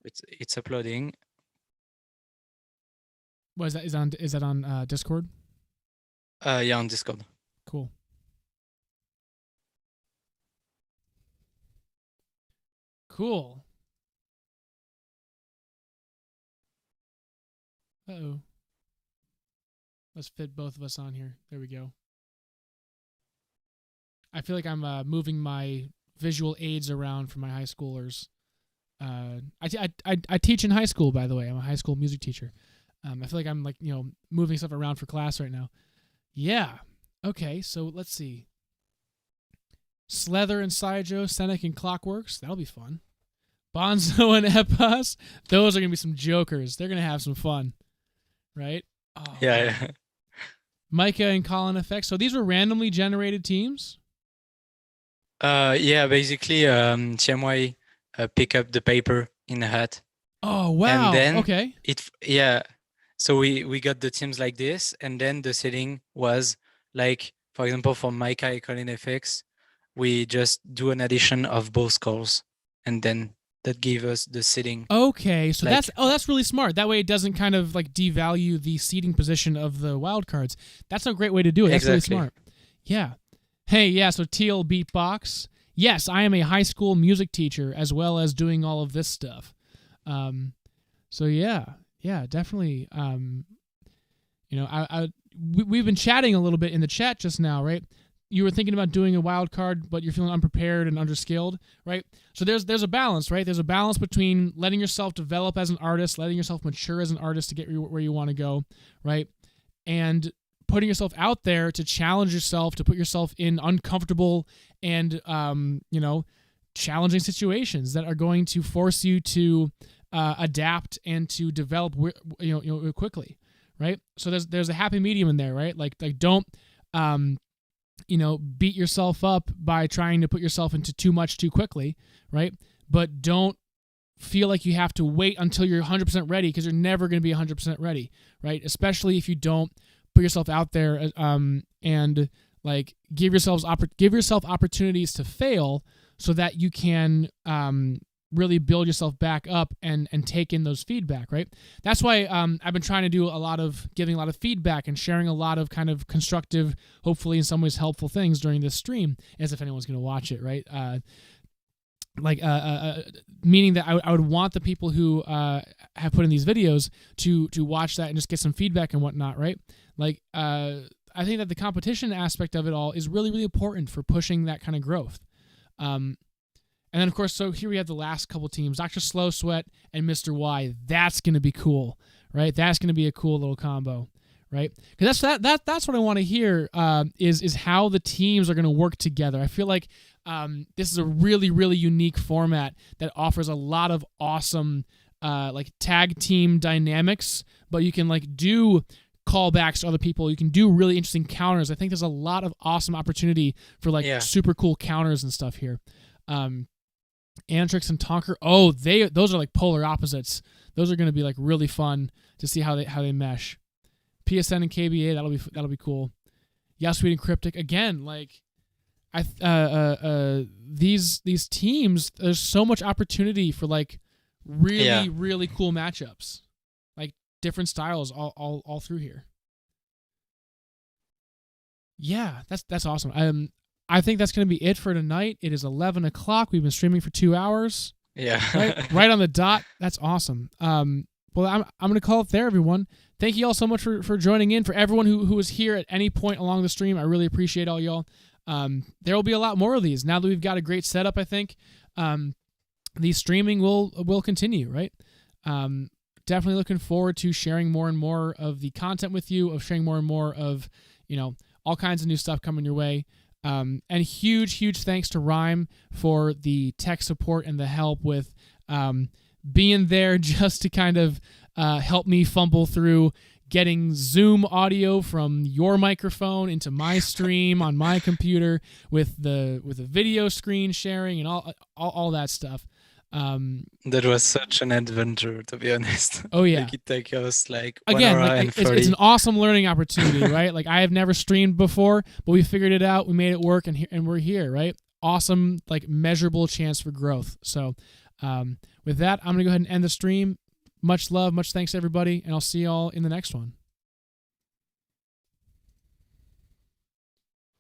It's uploading. What is that? Is that on Discord? Yeah, on Discord. Cool. Cool. Uh-oh. Let's fit both of us on here. There we go. I feel like I'm moving my visual aids around for my high schoolers. I teach in high school, by the way. I'm a high school music teacher. I feel like I'm like, moving stuff around for class right now. Yeah. Okay, so let's see. Slether and Saijo, Senec and Clockworks. That'll be fun. Bonzo and Epos. Those are going to be some jokers. They're going to have some fun. Right? Oh, yeah. Micah and Colin FX. So these were randomly generated teams? Yeah, basically, TMY pick up the paper in a hat. Oh, wow. And then okay. So we got the teams like this, and then the setting was like, for example, for Micah and Colin FX, we just do an addition of both scores, and then that gave us the seating. Okay, so like, that's really smart. That way it doesn't kind of like devalue the seating position of the wild cards. That's a great way to do it. That's exactly. really smart. Yeah. Hey, yeah, so TL Beatbox. Yes, I am a high school music teacher as well as doing all of this stuff. So yeah, definitely. We've been chatting a little bit in the chat just now, right? You were thinking about doing a wild card, but you're feeling unprepared and underskilled, right? So there's a balance, right? There's a balance between letting yourself develop as an artist, letting yourself mature as an artist to get where you want to go, right? And putting yourself out there to challenge yourself, to put yourself in uncomfortable and challenging situations that are going to force you to adapt and to develop quickly, right? So there's a happy medium in there, right? Like don't beat yourself up by trying to put yourself into too much too quickly, right? But don't feel like you have to wait until you're 100% ready, because you're never going to be 100% ready, right? Especially if you don't put yourself out there and like give yourself opportunities to fail so that you can really build yourself back up and take in those feedback, right? That's why I've been trying to do giving a lot of feedback and sharing a lot of kind of constructive, hopefully in some ways helpful things during this stream, as if anyone's going to watch it, right? Meaning that I would want the people who have put in these videos to watch that and just get some feedback and whatnot, right? Like, I think that the competition aspect of it all is really, really important for pushing that kind of growth. And then, of course, so here we have the last couple teams, Dr. Slow Sweat and Mr. Y. That's going to be cool, right? That's going to be a cool little combo, right? Because that's what I want to hear is how the teams are going to work together. I feel like this is a really, really unique format that offers a lot of awesome like tag team dynamics, but you can like do callbacks to other people. You can do really interesting counters. I think there's a lot of awesome opportunity for like super cool counters and stuff here. Antrix and Tonker, those are like polar opposites. Those are going to be like really fun to see how they mesh. PSN and KBA, that'll be cool. Yasweed and Cryptic, again, like these teams, there's so much opportunity for like really really cool matchups, like different styles all through here. Yeah, that's awesome. I think that's going to be it for tonight. It is 11 o'clock. We've been streaming for 2 hours. Yeah. right on the dot. That's awesome. Well, I'm going to call it there, everyone. Thank you all so much for joining in. For everyone who was here at any point along the stream, I really appreciate all y'all. There will be a lot more of these now that we've got a great setup, I think. the streaming will continue, right? Definitely looking forward to sharing more and more of the content with you, of sharing more and more of, all kinds of new stuff coming your way. And huge thanks to RIME for the tech support and the help with being there just to kind of help me fumble through getting Zoom audio from your microphone into my stream on my computer with the video screen sharing and all that stuff. That was such an adventure, to be honest. Oh yeah, Like it took us like again, 1 hour like, and 30. it's an awesome learning opportunity, right? Like I have never streamed before, but we figured it out, we made it work, and we're here, right? Awesome, like measurable chance for growth. So with that, I'm gonna go ahead and end the stream. Much love, much thanks everybody, and I'll see y'all in the next one.